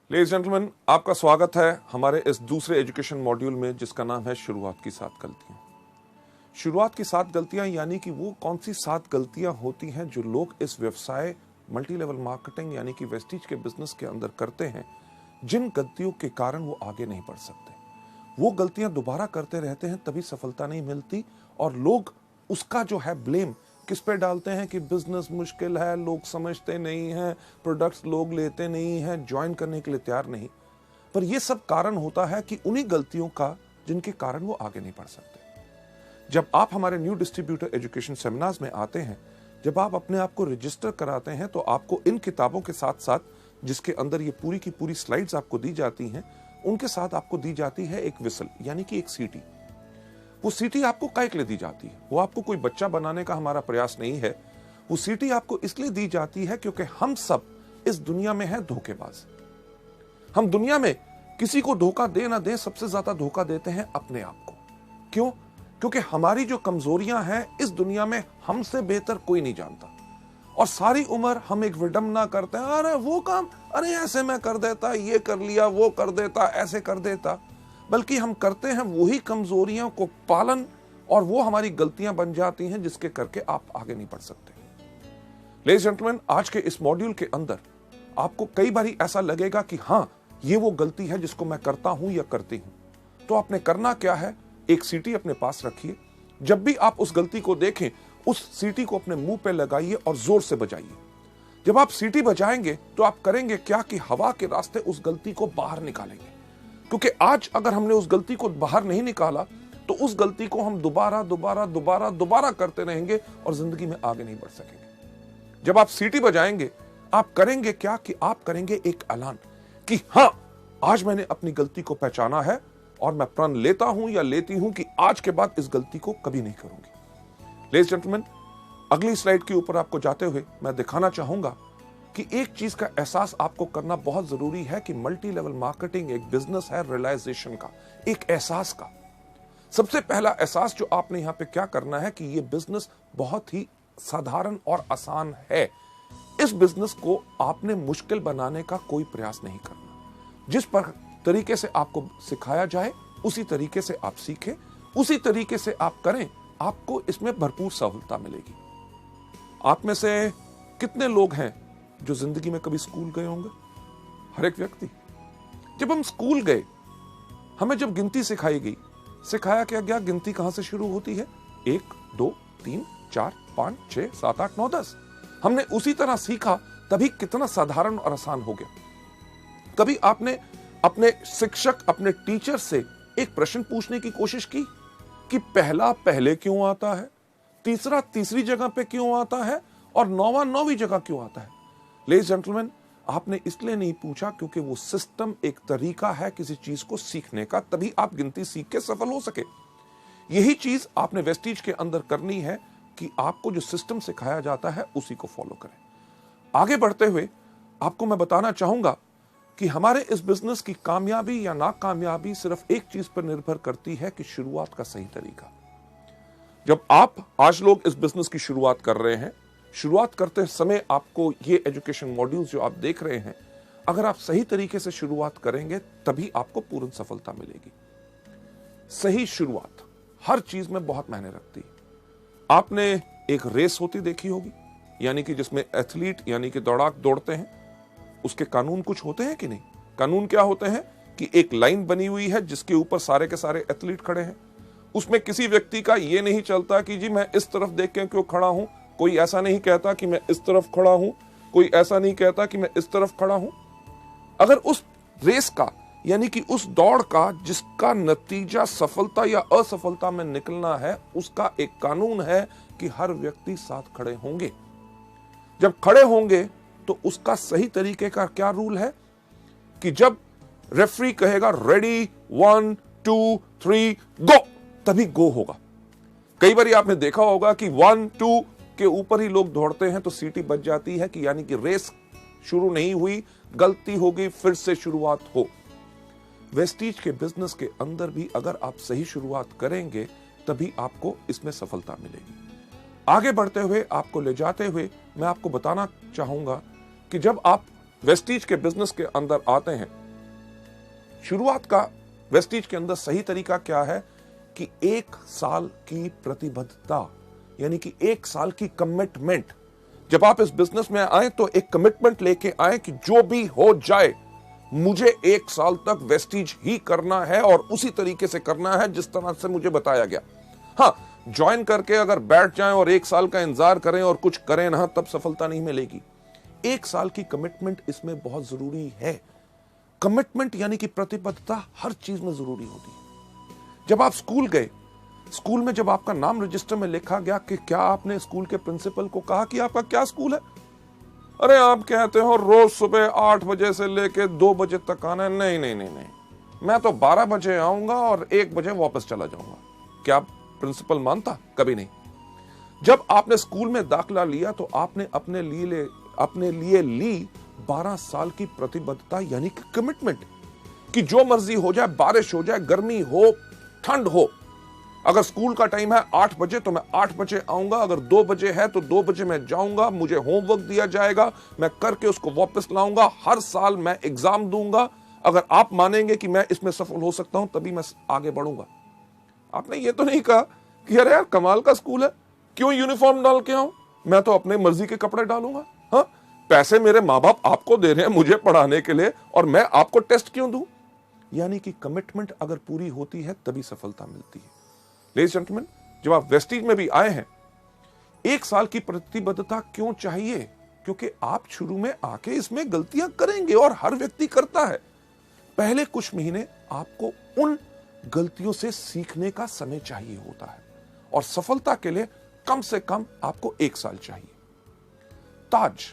Ladies gentleman, आपका स्वागत है हमारे इस दूसरे एजुकेशन मॉड्यूल में जिसका नाम है शुरुआत की 7 गलतियां। शुरुआत की 7 गलतियां यानी कि वो कौन सी 7 गलतियां होती हैं जो लोग इस व्यवसाय मल्टी लेवल मार्केटिंग यानी कि वेस्टीज के बिजनेस के अंदर करते हैं, जिन गलतियों के कारण वो आगे नहीं बढ़ सकते। वो गलतियां दोबारा करते रहते हैं, तभी सफलता नहीं मिलती और लोग उसका जो है ब्लेम किस पे डालते हैं कि बिजनेस मुश्किल है, लोग समझते नहीं हैं, प्रोडक्ट्स लोग लेते नहीं हैं, ज्वाइन करने के लिए तैयार नहीं। पर यह सब कारण होता है कि उन्हीं गलतियों का जिनके कारण वो आगे नहीं बढ़ सकते। जब आप हमारे न्यू डिस्ट्रीब्यूटर एजुकेशन सेमिनार्स में आते हैं, जब आप अपने आप को रजिस्टर कराते हैं, तो आपको इन किताबों के साथ साथ जिसके अंदर ये पूरी की पूरी स्लाइड्स आपको दी जाती हैं, उनके साथ आपको दी जाती है एक विसल यानी कि एक सीटी। वो सीटी आपको काहे के लिए दी जाती है? वो आपको कोई बच्चा बनाने का हमारा प्रयास नहीं है। वो सीटी आपको इसलिए दी जाती है क्योंकि हम सब इस दुनिया में हैं धोखेबाज। हम दुनिया में किसी को धोखा दे ना दे, सबसे ज्यादा धोखा देते हैं अपने आप को। क्यों? क्योंकि हमारी जो कमजोरियां हैं इस दुनिया में हमसे बेहतर कोई नहीं जानता और सारी उम्र हम एक विडंबना करते हैं, अरे वो काम, अरे ऐसे मैं कर देता, ये कर लिया, वो कर देता, ऐसे कर देता। बल्कि हम करते हैं वही कमजोरियों को पालन और वो हमारी गलतियां बन जाती हैं जिसके करके आप आगे नहीं बढ़ सकते। लेडीज जेंटलमैन, आज के इस मॉड्यूल के अंदर आपको कई बार ऐसा लगेगा कि हां, ये वो गलती है जिसको मैं करता हूं या करती हूं। तो आपने करना क्या है? एक सीटी अपने पास रखिए। जब भी आप उस गलती को देखें, उस सीटी को अपने मुंह पे लगाइए और जोर से बजाइए। जब आप सीटी बजाएंगे तो आप करेंगे क्या कि हवा के रास्ते उस गलती को बाहर निकालेंगे। क्योंकि आज अगर हमने उस गलती को बाहर नहीं निकाला तो उस गलती को हम दोबारा करते रहेंगे और जिंदगी में आगे नहीं बढ़ सकेंगे। जब आप सीटी बजाएंगे, आप करेंगे क्या कि आप करेंगे एक ऐलान कि हां, आज मैंने अपनी गलती को पहचाना है और मैं प्रण लेता हूं या लेती हूं कि आज के बाद इस गलती को कभी नहीं करूंगी। लेडीज जेंटलमैन, अगली स्लाइड के ऊपर आपको जाते हुए मैं दिखाना चाहूंगा कि एक चीज का एहसास आपको करना बहुत जरूरी है कि मल्टी लेवल मार्केटिंग एक बिजनेस है रियलाइजेशन का, एक एहसास का। सबसे पहला एहसास जो आपने यहां पे क्या करना है कि ये बिजनेस बहुत ही साधारण और आसान है। इस बिजनेस को आपने मुश्किल बनाने का कोई प्रयास नहीं करना। जिस पर तरीके से आपको सिखाया जाए उसी तरीके से आप सीखें, उसी तरीके से आप करें, आपको इसमें भरपूर सहूलता मिलेगी। आप में से कितने लोग हैं जो जिंदगी में कभी स्कूल गए होंगे? हर एक व्यक्ति। जब हम स्कूल गए, हमें जब गिनती सिखाई गई, सिखाया क्या गया गिनती कहां से शुरू होती है? 1 2 3 4 5 6 7 8 9 10। हमने उसी तरह सीखा, तभी कितना साधारण और आसान हो गया। कभी आपने अपने शिक्षक, अपने टीचर से एक प्रश्न पूछने की कोशिश की कि पहला पहले क्यों आता है, तीसरा तीसरी जगह पे क्यों आता है और नौवां नौवीं जगह क्यों आता है? लेडीज जेंटलमैन, आपने इसलिए नहीं पूछा क्योंकि वो सिस्टम एक तरीका है किसी चीज को सीखने का, तभी आप गिनती सीख के सफल हो सके। यही चीज आपने वेस्टीज के अंदर करनी है कि आपको जो सिस्टम सिखाया जाता है उसी को फॉलो करें। आगे बढ़ते हुए आपको मैं बताना चाहूंगा कि हमारे इस बिजनेस की कामयाबी या नाकामयाबी सिर्फ एक चीज पर निर्भर करती है कि शुरुआत का सही तरीका। जब आप आज लोग इस बिजनेस की शुरुआत कर रहे हैं, शुरुआत करते समय आपको ये एजुकेशन मॉड्यूल्स जो आप देख रहे हैं, अगर आप सही तरीके से शुरुआत करेंगे तभी आपको पूर्ण सफलता मिलेगी। सही शुरुआत हर चीज में बहुत मायने रखती है। आपने एक रेस होती देखी होगी, यानी कि जिसमें एथलीट यानी कि दौड़ाक दौड़ते हैं, उसके कानून कुछ होते हैं कि नहीं? कानून क्या होते हैं कि एक लाइन बनी हुई है जिसके ऊपर सारे के सारे एथलीट खड़े हैं। उसमें किसी व्यक्ति का यह नहीं चलता कि जी मैं इस तरफ देख के क्यों खड़ा हूं, कोई ऐसा नहीं कहता कि मैं इस तरफ खड़ा हूं, कोई ऐसा नहीं कहता कि मैं इस तरफ खड़ा हूं। अगर उस रेस का यानी कि उस दौड़ का जिसका नतीजा सफलता या असफलता में निकलना है, उसका एक कानून है कि हर व्यक्ति साथ खड़े होंगे। जब खड़े होंगे तो उसका सही तरीके का क्या रूल है कि जब रेफरी कहेगा रेडी 1 2 3 गो, तभी गो होगा। कई बार आपने देखा होगा कि 1 2 के ऊपर ही लोग दौड़ते हैं तो सीटी बज जाती है कि यानी कि रेस शुरू नहीं हुई, गलती होगी, फिर से शुरुआत हो। वेस्टीज के बिजनेस के अंदर भी अगर आप सही शुरुआत करेंगे तभी आपको इसमें सफलता मिलेगी। आगे बढ़ते हुए आपको ले जाते हुए मैं आपको बताना चाहूंगा कि जब आप वेस्टीज के बिजनेस के अंदर आते हैं, शुरुआत का वेस्टीज के अंदर सही तरीका क्या है कि 1 साल की प्रतिबद्धता, यानी कि 1 साल की कमिटमेंट। जब आप इस बिजनेस में आए तो एक कमिटमेंट लेके आए कि जो भी हो जाए मुझे 1 साल तक वेस्टीज ही करना है और उसी तरीके से करना है जिस तरह से मुझे बताया गया। हाँ, ज्वाइन करके अगर बैठ जाएं और 1 साल का इंतजार करें और कुछ करें ना, तब सफलता नहीं मिलेगी। 1 साल की कमिटमेंट इसमें बहुत जरूरी है। कमिटमेंट यानी कि प्रतिबद्धता हर चीज में जरूरी होती है। जब आप स्कूल गए, स्कूल में जब आपका नाम रजिस्टर में लिखा गया कि क्या आपने स्कूल के प्रिंसिपल को कहा कि आपका क्या स्कूल है? अरे आप कहते हो रोज सुबह 8 बजे से लेके 2 बजे तक आना है। नहीं नहीं नहीं नहीं, मैं तो 12 बजे आऊंगा और 1 बजे वापस चला जाऊंगा। क्या प्रिंसिपल मानता? कभी नहीं। जब आपने स्कूल में दाखिला लिया तो आपने अपने लिए ली 12 साल की प्रतिबद्धता, यानी कि कमिटमेंट, कि जो मर्जी हो जाए, बारिश हो जाए, गर्मी हो, ठंड हो, अगर स्कूल का टाइम है 8 बजे तो मैं 8 बजे आऊंगा, अगर 2 बजे है तो 2 बजे मैं जाऊंगा, मुझे होमवर्क दिया जाएगा, मैं करके उसको वापस लाऊंगा, हर साल मैं एग्जाम दूंगा। अगर आप मानेंगे कि मैं इसमें सफल हो सकता हूं तभी मैं आगे बढ़ूंगा। आपने ये तो नहीं कहा कि अरे यार कमाल का स्कूल है, क्यों यूनिफॉर्म डाल के आऊं, मैं तो अपने मर्जी के कपड़े डालूंगा। हाँ, पैसे मेरे माँ बाप आपको दे रहे हैं मुझे पढ़ाने के लिए और मैं आपको टेस्ट क्यों दूं? यानी कि कमिटमेंट अगर पूरी होती है तभी सफलता मिलती है। लेडीज जेंटलमैन, जब आप वेस्टीज में भी आए हैं, 1 साल की प्रतिबद्धता क्यों चाहिए? क्योंकि आप शुरू में आके इसमें गलतियां करेंगे और हर व्यक्ति करता है। पहले कुछ महीने आपको उन गलतियों से सीखने का समय चाहिए होता है और सफलता के लिए कम से कम आपको 1 साल चाहिए। ताज,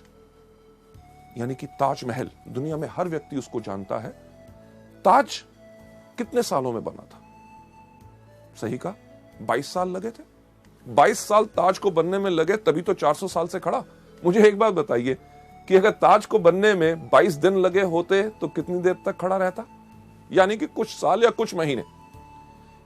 यानी कि ताजमहल, दुनिया में हर व्यक्ति उसको जानता है। ताज कितने सालों में बना था? सही कहा, 22 साल लगे थे। 22 साल ताज को बनने में लगे, तभी तो 400 साल से खड़ा। मुझे एक बात बताइए कि अगर ताज को बनने में 22 दिन लगे होते तो कितनी देर तक खड़ा रहता? यानी कि कुछ साल या कुछ महीने।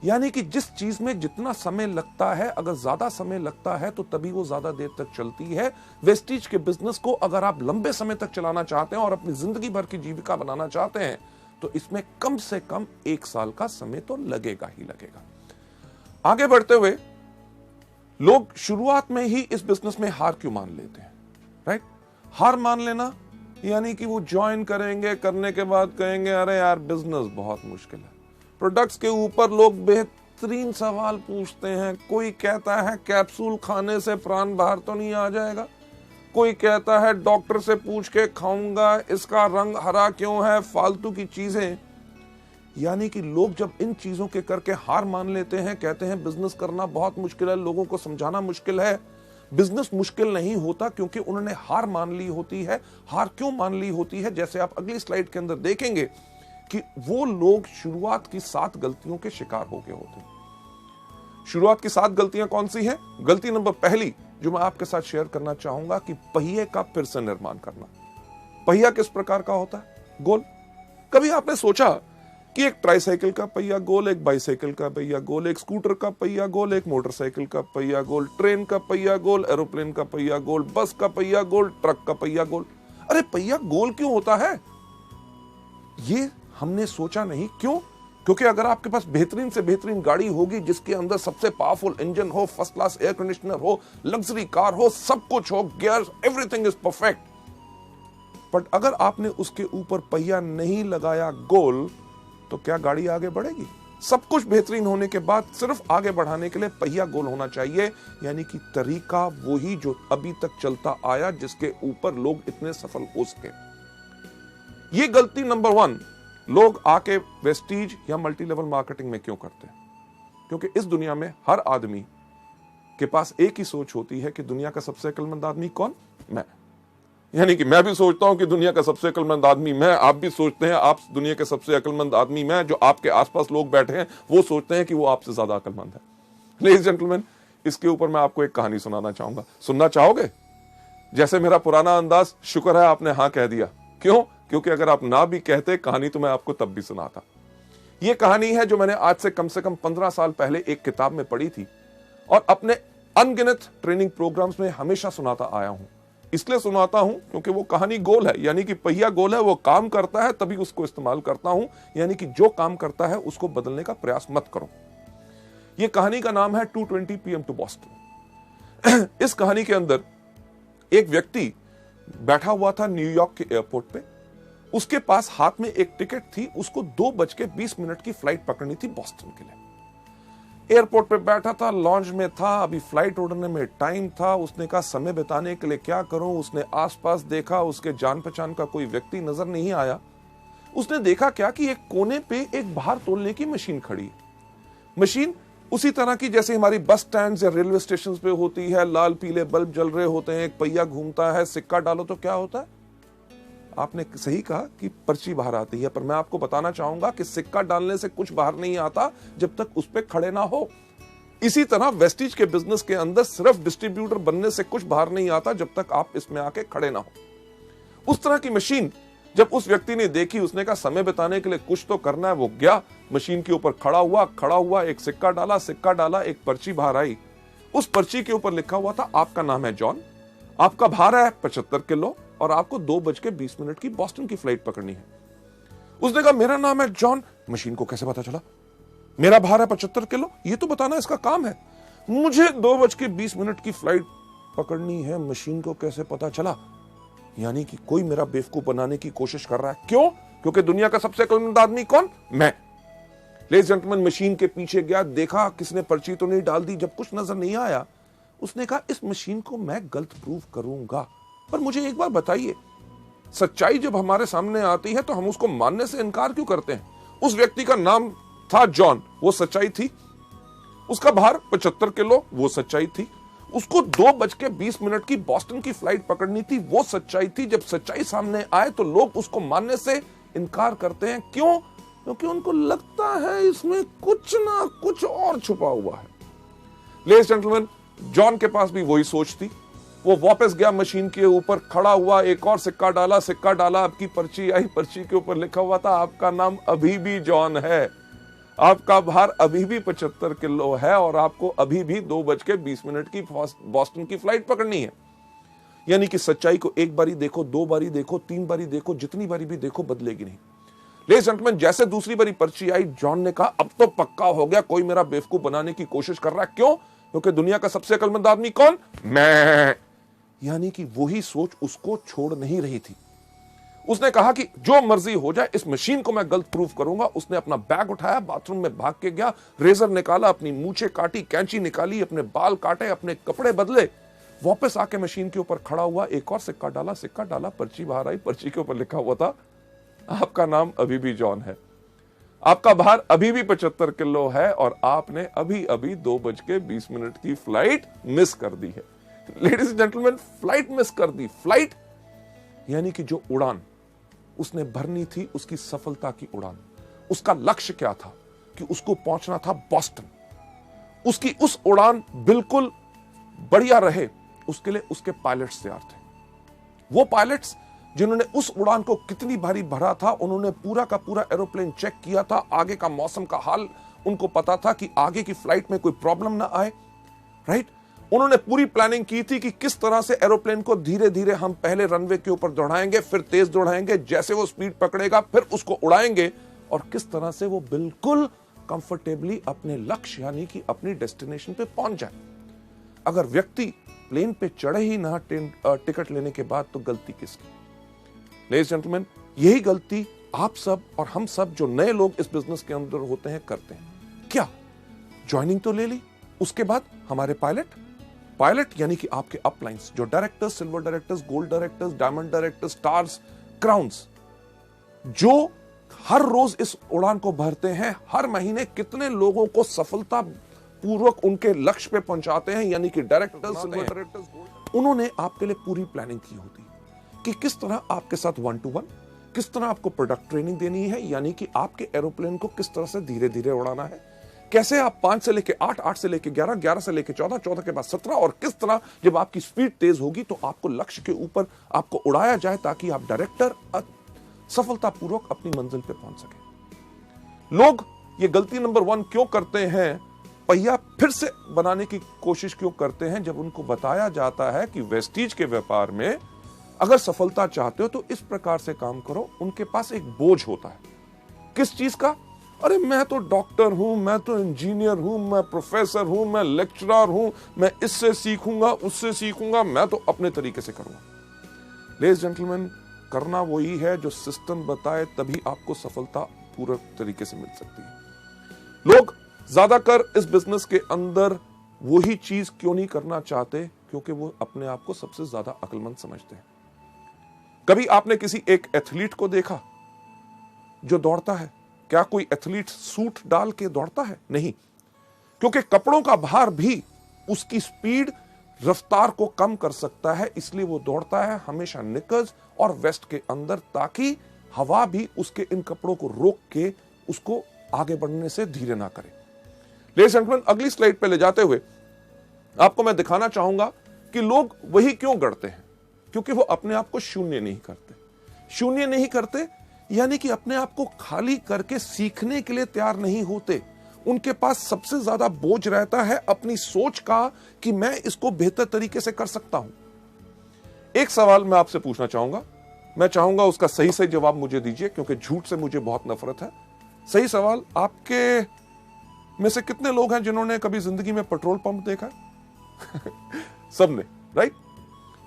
यानी कि जिस चीज में जितना समय लगता है, अगर ज्यादा समय लगता है तो तभी वो ज्यादा देर तक चलती है। वेस्टीज के बिजनेस को अगर आप लंबे समय तक चलाना चाहते हैं और अपनी जिंदगी भर की जीविका बनाना चाहते हैं तो इसमें कम से कम 1 साल का समय तो लगेगा ही लगेगा। आगे बढ़ते हुए लोग शुरुआत में ही इस बिजनेस में हार क्यों मान लेते हैं? राइट, हार मान लेना यानी कि वो ज्वाइन करेंगे, करने के बाद कहेंगे अरे यार बिजनेस बहुत मुश्किल है। प्रोडक्ट्स के ऊपर लोग बेहतरीन सवाल पूछते हैं। कोई कहता है कैप्सूल खाने से प्राण बाहर तो नहीं आ जाएगा, कोई कहता है डॉक्टर से पूछ के खाऊंगा, इसका रंग हरा क्यों है, फालतू की चीजें। यानी कि लोग जब इन चीजों के करके हार मान लेते हैं, कहते हैं बिजनेस करना बहुत मुश्किल है, लोगों को समझाना मुश्किल है। बिजनेस मुश्किल नहीं होता क्योंकि उन्होंने हार मान ली होती है। हार क्यों मान ली होती है? जैसे आप अगली स्लाइड के अंदर देखेंगे कि वो लोग शुरुआत की 7 गलतियों के शिकार हो गए होते हैं। शुरुआत की 7 गलतियां कौन सी हैं? गलती नंबर पहली जो मैं आपके साथ शेयर करना चाहूंगा कि पहिए का फिर से निर्माण करना। पहिया किस प्रकार का होता है? गोल। कभी आपने सोचा कि एक ट्राइसाइकिल का पहिया गोल, एक बाइसाइकिल का पहिया गोल, एक स्कूटर का पहिया गोल, एक मोटरसाइकिल का पहिया गोल, ट्रेन का पहिया गोल, एरोप्लेन का पहिया गोल, बस का पहिया गोल, ट्रक का पहिया गोल। अरे पहिया गोल क्यों होता है? ये हमने सोचा नहीं। क्यों? क्योंकि अगर आपके पास बेहतरीन से बेहतरीन गाड़ी होगी जिसके अंदर सबसे पावरफुल इंजन हो, फर्स्ट क्लास एयर कंडीशनर हो, लग्जरी कार हो, सब कुछ हो, gear, everything is perfect, but अगर आपने उसके ऊपर पहिया नहीं लगाया गोल तो क्या गाड़ी आगे बढ़ेगी? सब कुछ बेहतरीन होने के बाद सिर्फ आगे बढ़ाने के लिए पहिया गोल होना चाहिए। यानी कि तरीका वही जो अभी तक चलता आया, जिसके ऊपर लोग इतने सफल हो सके। ये गलती नंबर 1 लोग आके वेस्टीज या मल्टी लेवल मार्केटिंग में क्यों करते हैं? क्योंकि इस दुनिया में हर आदमी के पास एक ही सोच होती है कि दुनिया का सबसे अक्लमंद आदमी कौन? मैं। यानी कि मैं भी सोचता हूं कि दुनिया का सबसे अक्लमंद आदमी मैं, आप भी सोचते हैं आप दुनिया के सबसे अक्लमंद आदमी मैं। जो आपके आसपास लोग बैठे हैं वो सोचते हैं कि वो आपसे ज्यादा अक्लमंद है। लेडीज जेंटलमैन, इसके ऊपर मैं आपको एक कहानी सुनाना चाहूंगा। सुनना चाहोगे? जैसे मेरा पुराना अंदाज, शुक्र है आपने हाँ कह दिया। क्यों? क्योंकि अगर आप ना भी कहते कहानी तो मैं आपको तब भी सुनाता। यह कहानी है जो मैंने आज से कम 15 साल पहले एक किताब में पढ़ी थी और अपने अनगिनत ट्रेनिंग प्रोग्राम्स में हमेशा सुनाता आया हूं। इसलिए सुनाता हूं क्योंकि वो कहानी गोल है, यानी कि पहिया गोल है, वो काम करता है तभी उसको इस्तेमाल करता हूं, यानी कि जो काम करता है उसको बदलने का प्रयास मत करो। ये कहानी का नाम है 2:20 PM टू बॉस्टन। इस कहानी के अंदर एक व्यक्ति बैठा हुआ था न्यूयॉर्क के एयरपोर्ट पे, उसके पास हाथ में एक टिकट थी, उसको 2:20 की फ्लाइट पकड़नी थी बॉस्टन के लिए। एयरपोर्ट पे बैठा था, लॉन्च में था, अभी फ्लाइट उड़ने में टाइम था। उसने कहा समय बिताने के लिए क्या करूं। उसने आसपास देखा, उसके जान पहचान का कोई व्यक्ति नजर नहीं आया। उसने देखा क्या कि एक कोने पे एक बाहर तोलने की मशीन खड़ी है। मशीन उसी तरह की जैसे हमारी बस स्टैंड या रेलवे स्टेशन पे होती है, लाल पीले बल्ब जल रहे होते हैं, एक पहिया घूमता है, सिक्का डालो तो क्या होता है। आपने सही कहा कि पर्ची बाहर आती है, पर मैं आपको बताना चाहूंगा कि सिक्का डालने से कुछ बाहर नहीं आता जब तक उस पे खड़े ना हो। इसी तरह वेस्टीज के बिजनेस के अंदर सिर्फ डिस्ट्रीब्यूटर बनने से कुछ बाहर नहीं आता जब तक आप इसमें आके खड़े ना हो। उस तरह की मशीन जब उस व्यक्ति ने देखी, उसने कहा समय बिताने के लिए कुछ तो करना है। वो गया मशीन के ऊपर, खड़ा हुआ एक सिक्का डाला, एक पर्ची बाहर आई। उस पर्ची के ऊपर लिखा हुआ था आपका नाम है जॉन, आपका भार है 75 किलो और आपको 2:20 की बॉस्टन की फ्लाइट पकड़नी है। उसने कहा मेरा नाम है जॉन। मशीन को कैसे पता चला मेरा भार है 75 किलो? ये तो बताना इसका काम है। मुझे 2:20 की फ्लाइट पकड़नी है, मशीन को कैसे पता चला? यानी कि कोई मेरा बेवकूफ बनाने की कोशिश कर रहा है। क्यों? क्योंकि दुनिया का सबसे अक्लमंद आदमी कौन? मैं। लेडीज जेंटलमैन, मशीन के पीछे गया, देखा किसने पर्ची तो नहीं डाल दी। जब कुछ नजर नहीं आया, उसने कहा इस मशीन को मैं गलत प्रूव करूंगा। पर मुझे एक बार बताइए, सच्चाई जब हमारे सामने आती है तो हम उसको मानने से इनकार क्यों करते हैं? उस व्यक्ति का नाम था जॉन, वो सच्चाई थी। उसका भार 75 किलो, वो सच्चाई थी। उसको 2:20 की बॉस्टन की फ्लाइट पकड़नी थी, वो सच्चाई थी। जब सच्चाई सामने आए तो लोग उसको मानने से इनकार करते हैं। क्यों? क्योंकि उनको लगता है इसमें कुछ ना कुछ और छुपा हुआ है। लेडीज जेंटलमैन, जॉन के पास भी वही सोच थी। वो वापस गया मशीन के ऊपर, खड़ा हुआ, एक और सिक्का डाला, आपकी पर्ची आई। पर्ची के ऊपर लिखा हुआ था आपका नाम अभी भी जॉन है, आपका भार अभी भी 75 किलो है और आपको अभी भी 2:20 की बॉस्टन की फ्लाइट पकड़नी है। यानी कि सच्चाई को एक बारी देखो, 2 बारी देखो, 3 बारी देखो, जितनी बारी भी देखो बदलेगी नहीं। लेडीज जेंटलमैन, जैसे दूसरी बारी पर्ची आई, जॉन ने कहा अब तो पक्का हो गया, कोई मेरा बेवकूफ बनाने की कोशिश कर रहा है। क्यों? क्योंकि दुनिया का सबसे अक्लमंद आदमी कौन? मैं। यानी कि वही सोच उसको छोड़ नहीं रही थी। उसने कहा कि जो मर्जी हो जाए, इस मशीन को मैं गलत प्रूफ करूंगा। उसने अपना बैग उठाया, बाथरूम में भाग के गया, रेजर निकाला, अपनी मूछें काटी, कैंची निकाली, अपने बाल काटे, अपने कपड़े बदले, वापस आके मशीन के ऊपर खड़ा हुआ, एक और सिक्का डाला, पर्ची बाहर आई। पर्ची के ऊपर लिखा हुआ था आपका नाम अभी भी जॉन है, आपका भार अभी भी 75 किलो है और आपने अभी अभी 2:20 की फ्लाइट मिस कर दी है। Ladies and gentleman, flight miss कर दी। फ्लाइट यानी कि जो उड़ान उसने भरनी थी, उसकी सफलता की उड़ान, उसका लक्ष्य क्या था कि उसको पहुंचना था बॉस्टन। उसकी उस उड़ान बिल्कुल बढ़िया रहे, उसके लिए उसके पायलट्स तैयार थे। वो पायलट्स जिन्होंने उस उड़ान को कितनी भारी भरा था, उन्होंने पूरा का पूरा एरोप्लेन चेक किया था, आगे का मौसम का हाल उनको पता था कि आगे की फ्लाइट में कोई प्रॉब्लम ना आए, राइट। उन्होंने पूरी प्लानिंग की थी कि किस तरह से एरोप्लेन को धीरे धीरे हम पहले रनवे के ऊपर दौड़ाएंगे, फिर तेज दौड़ाएंगे, जैसे वो स्पीड पकड़ेगा फिर उसको उड़ाएंगे और किस तरह से वो बिल्कुल कंफर्टेबली अपने लक्ष्य यानी कि अपनी डेस्टिनेशन पे पहुंच जाए। अगर व्यक्ति प्लेन पे चढ़े ही ना टिकट लेने के बाद, तो गलती किसकी? लेडीज जेंटलमैन, यही गलती आप सब और हम सब जो नए लोग इस बिजनेस के अंदर होते हैं करते हैं। क्या? ज्वाइनिंग तो ले ली, उसके बाद हमारे पायलट यानी कि आपके अपलाइंस, जो directors, silver directors, gold directors, diamond directors, stars, crowns, जो हर रोज इस उड़ान को भरते हैं, हर महीने कितने लोगों को सफलता पूर्वक उनके लक्ष्य पे पहुंचाते हैं, यानी कि डायरेक्टर्स, सिल्वर डायरेक्टर्स, उन्होंने आपके लिए पूरी प्लानिंग की होती है कि किस तरह आपके साथ 1-to-1, किस तरह आपको प्रोडक्ट ट्रेनिंग देनी है, यानी कि आपके एरोप्लेन को किस तरह से धीरे धीरे उड़ाना है, कैसे आप 5 से लेके 8, 8 से लेके 11, 11 से लेके 14, 14 के बाद 17 और किस तरह जब आपकी स्पीड तेज होगी तो आपको लक्ष्य के ऊपर आपको उड़ाया जाए ताकि आप डायरेक्टर सफलतापूर्वक अपनी मंजिल पे पहुंच सके। लोग ये गलती नंबर 1 क्यों करते हैं पहिया फिर से बनाने की कोशिश क्यों करते हैं जब उनको बताया जाता है कि वेस्टीज के व्यापार में अगर सफलता चाहते हो तो इस प्रकार से काम करो। उनके पास एक बोझ होता है, किस चीज का? अरे मैं तो डॉक्टर हूं, मैं तो इंजीनियर हूं, मैं प्रोफेसर हूं, मैं लेक्चरर हूं, मैं इससे सीखूंगा, उससे सीखूंगा, मैं तो अपने तरीके से करूंगा। लेडीज जेंटलमैन, करना वही है जो सिस्टम बताए, तभी आपको सफलता पूरे तरीके से मिल सकती है। लोग ज्यादातर इस बिजनेस के अंदर वही चीज क्यों नहीं करना चाहते? क्योंकि वो अपने आप को सबसे ज्यादा अक्लमंद समझते हैं। कभी आपने किसी एक एथलीट को देखा जो दौड़ता है? क्या कोई एथलीट सूट डाल के दौड़ता है? नहीं, क्योंकि कपड़ों का भार भी उसकी स्पीड, रफ्तार को कम कर सकता है, इसलिए वो दौड़ता है हमेशा निकर्स और वेस्ट के अंदर, ताकि हवा भी उसके इन कपड़ों को रोक के उसको आगे बढ़ने से धीरे ना करे। लेडीज एंड जेंटलमैन, अगली स्लाइड पे ले जाते हुए आपको मैं दिखाना चाहूंगा कि लोग वही क्यों गढ़ते हैं, क्योंकि वो अपने आप को शून्य नहीं करते। शून्य नहीं करते यानी कि अपने आप को खाली करके सीखने के लिए तैयार नहीं होते। उनके पास सबसे ज्यादा बोझ रहता है अपनी सोच का कि मैं इसको बेहतर तरीके से कर सकता हूं। एक सवाल मैं आपसे पूछना चाहूंगा, मैं चाहूंगा उसका सही सही जवाब मुझे दीजिए, क्योंकि झूठ से मुझे बहुत नफरत है। सही सवाल, आपके में से कितने लोग हैं जिन्होंने कभी जिंदगी में पेट्रोल पंप देखा है? सबने, राइट?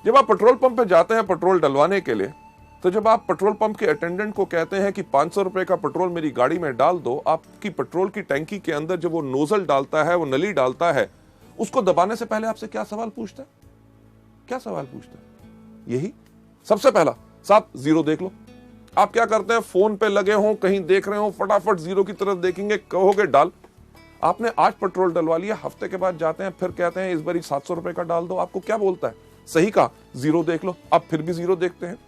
जब आप पेट्रोल पंप पे जाते हैं पेट्रोल डलवाने के लिए, तो जब आप पेट्रोल पंप के अटेंडेंट को कहते हैं कि 500 रुपए का पेट्रोल मेरी गाड़ी में डाल दो, आपकी पेट्रोल की टैंकी के अंदर जब वो नोजल डालता है, वो नली डालता है, उसको दबाने से पहले आपसे क्या सवाल पूछता है? क्या सवाल पूछता है? यही सबसे पहला, साहब जीरो देख लो। आप क्या करते हैं? फोन पे लगे हो, कहीं देख रहे हो, फटाफट जीरो की तरफ देखेंगे, कहोगे डाल। आपने आज पेट्रोल डलवा लिया, हफ्ते के बाद जाते हैं, फिर कहते हैं इस बार 700 रुपए का डाल दो। आपको क्या बोलता है? सही कहा, जीरो देख लो। आप फिर भी जीरो देखते हैं।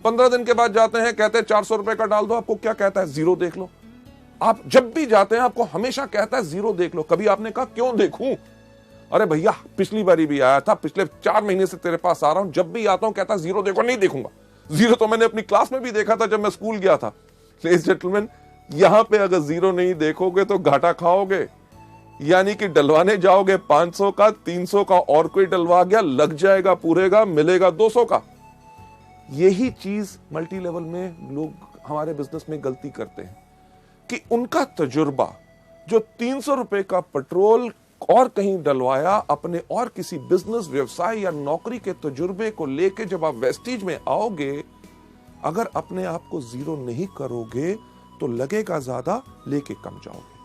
15 दिन के बाद जाते हैं, कहते हैं 400 रुपए का डाल दो। आपको क्या कहता है? जीरो देख लो। आप जब भी जाते हैं आपको हमेशा कहता है जीरो देख लो। कभी आपने कहा क्यों देखूं? अरे भैया पिछली बारी भी आया था, पिछले 4 महीने से तेरे पास आ रहा हूं, जब भी आता हूं कहता है जीरो देखो। नहीं देखूंगा। जीरो तो मैंने अपनी क्लास में भी देखा था जब मैं स्कूल गया था। लेडीज जेंटलमैन, यहां पे अगर जीरो नहीं देखोगे तो घाटा खाओगे, यानी कि डलवाने जाओगे 500 का, 300 का और कोई डलवा गया, लग जाएगा पूरे का, मिलेगा 200 का। यही चीज मल्टी लेवल में लोग हमारे बिजनेस में गलती करते हैं कि उनका तजुर्बा जो 300 रुपए का पेट्रोल और कहीं डलवाया, अपने और किसी बिजनेस, व्यवसाय या नौकरी के तजुर्बे को लेके जब आप वेस्टीज में आओगे, अगर अपने आप को जीरो नहीं करोगे तो लगेगा ज्यादा, लेके कम जाओगे।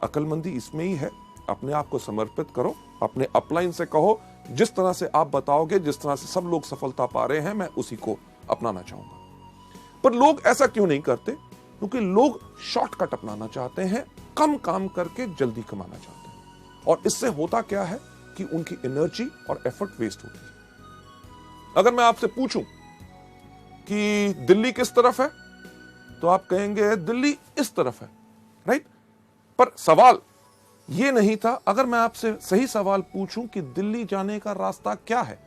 अक्लमंदी इसमें ही है। अपने आप को समर्पित करो, अपने अपलाइन से कहो जिस तरह से आप बताओगे, जिस तरह से सब लोग सफलता पा रहे हैं, मैं उसी को अपनाना चाहूंगा। पर लोग ऐसा क्यों नहीं करते? क्योंकि लोग शॉर्टकट अपनाना चाहते हैं, कम काम करके जल्दी कमाना चाहते हैं। और इससे होता क्या है कि उनकी एनर्जी और एफर्ट वेस्ट होती है। अगर मैं आपसे पूछूं कि दिल्ली किस तरफ है, तो आप कहेंगे दिल्ली इस तरफ है, राइट? पर सवाल यह नहीं था। अगर मैं आपसे सही सवाल पूछूं कि दिल्ली जाने का रास्ता क्या है,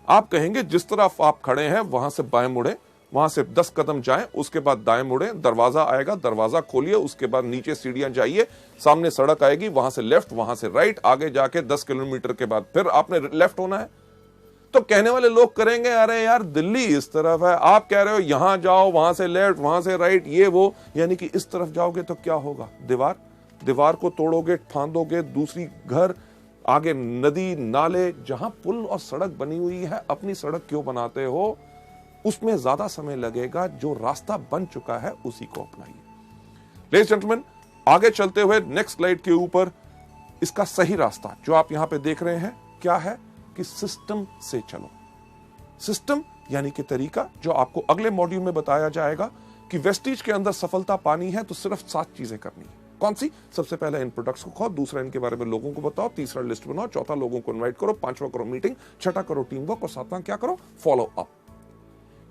आप कहेंगे जिस तरफ आप खड़े हैं वहां से बाएं मुड़े, वहां से 10 कदम जाएं, उसके बाद दाएं मुड़े, दरवाजा आएगा, दरवाजा खोलिए, उसके बाद नीचे सीढ़ियां जाइए, सामने सड़क आएगी, वहां से लेफ्ट, वहां से राइट, आगे जाके 10 किलोमीटर के बाद फिर आपने लेफ्ट होना है। तो कहने वाले लोग करेंगे अरे यार दिल्ली इस तरफ है, आप कह रहे हो यहां जाओ, वहां से लेफ्ट, वहां से राइट, ये वो, यानी कि इस तरफ जाओगे तो क्या होगा? दीवार को तोड़ोगे, फांदोगे, दूसरी घर, आगे नदी, नाले, जहां पुल और सड़क बनी हुई है, अपनी सड़क क्यों बनाते हो? उसमें ज्यादा समय लगेगा। जो रास्ता बन चुका है उसी को अपनाइए। लेडीज जेंटलमैन, आगे चलते हुए नेक्स्ट स्लाइड के ऊपर इसका सही रास्ता जो आप यहां पे देख रहे हैं क्या है कि सिस्टम से चलो। सिस्टम यानी कि तरीका, जो आपको अगले मॉड्यूल में बताया जाएगा कि वेस्टीज के अंदर सफलता पानी है तो सिर्फ 7 चीजें करनी है। कौन सी? सबसे पहले इन प्रोडक्ट्स को खाओ, दूसरा इनके बारे में लोगों को बताओ, तीसरा लिस्ट बनाओ, चौथा लोगों को इनवाइट करो, 5वां करो मीटिंग, 6वां करो टीम वर्क और 7वां क्या करो? Follow up.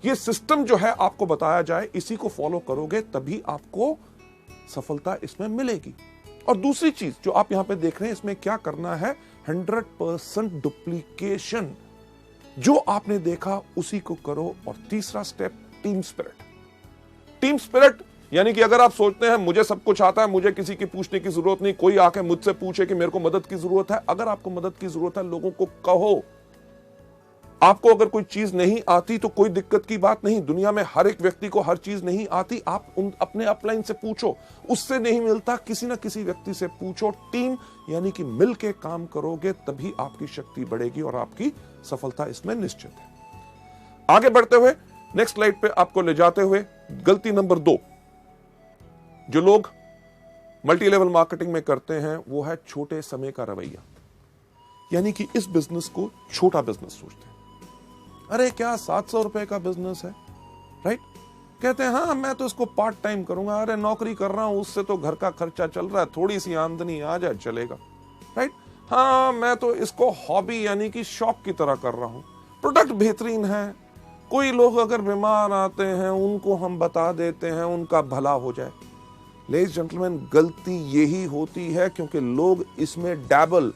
ये सिस्टम जो है आपको बताया जाए, इसी को फॉलो करोगे तभी आपको सफलता इसमें मिलेगी। और दूसरी चीज जो आप यहां पे देख रहे हैं, इसमें क्या करना है? 100% डुप्लीकेशन। जो आपने देखा उसी को करो। और तीसरा step, team spirit. Team spirit यानी कि अगर आप सोचते हैं मुझे सब कुछ आता है, मुझे किसी की पूछने की जरूरत नहीं, कोई आके मुझसे पूछे कि मेरे को मदद की जरूरत है, अगर आपको मदद की जरूरत है लोगों को कहो। आपको अगर कोई चीज नहीं आती तो कोई दिक्कत की बात नहीं, दुनिया में हर एक व्यक्ति को हर चीज नहीं आती। आप अपने अपलाइन से पूछो, उससे नहीं मिलता किसी ना किसी व्यक्ति से पूछो। टीम यानी कि मिलके काम करोगे तभी आपकी शक्ति बढ़ेगी और आपकी सफलता इसमें निश्चित है। आगे बढ़ते हुए नेक्स्ट स्लाइड पे आपको ले जाते हुए गलती नंबर 2 जो लोग मल्टी लेवल मार्केटिंग में करते हैं वो है छोटे समय का रवैया। यानी कि इस बिजनेस को छोटा बिजनेस सोचते हैं। अरे क्या 700 रुपए का बिजनेस है, राइट? कहते हैं हाँ मैं तो इसको पार्ट टाइम करूंगा, अरे नौकरी कर रहा हूं उससे तो घर का खर्चा चल रहा है, थोड़ी सी आमदनी आ जाए चलेगा, राइट? हाँ मैं तो इसको हॉबी यानी कि शौक की तरह कर रहा हूं, प्रोडक्ट बेहतरीन है, कोई लोग अगर बीमार आते हैं उनको हम बता देते हैं उनका भला हो जाए। लेडीज जेंटलमैन, गलती यही होती है क्योंकि लोग इसमें डैबल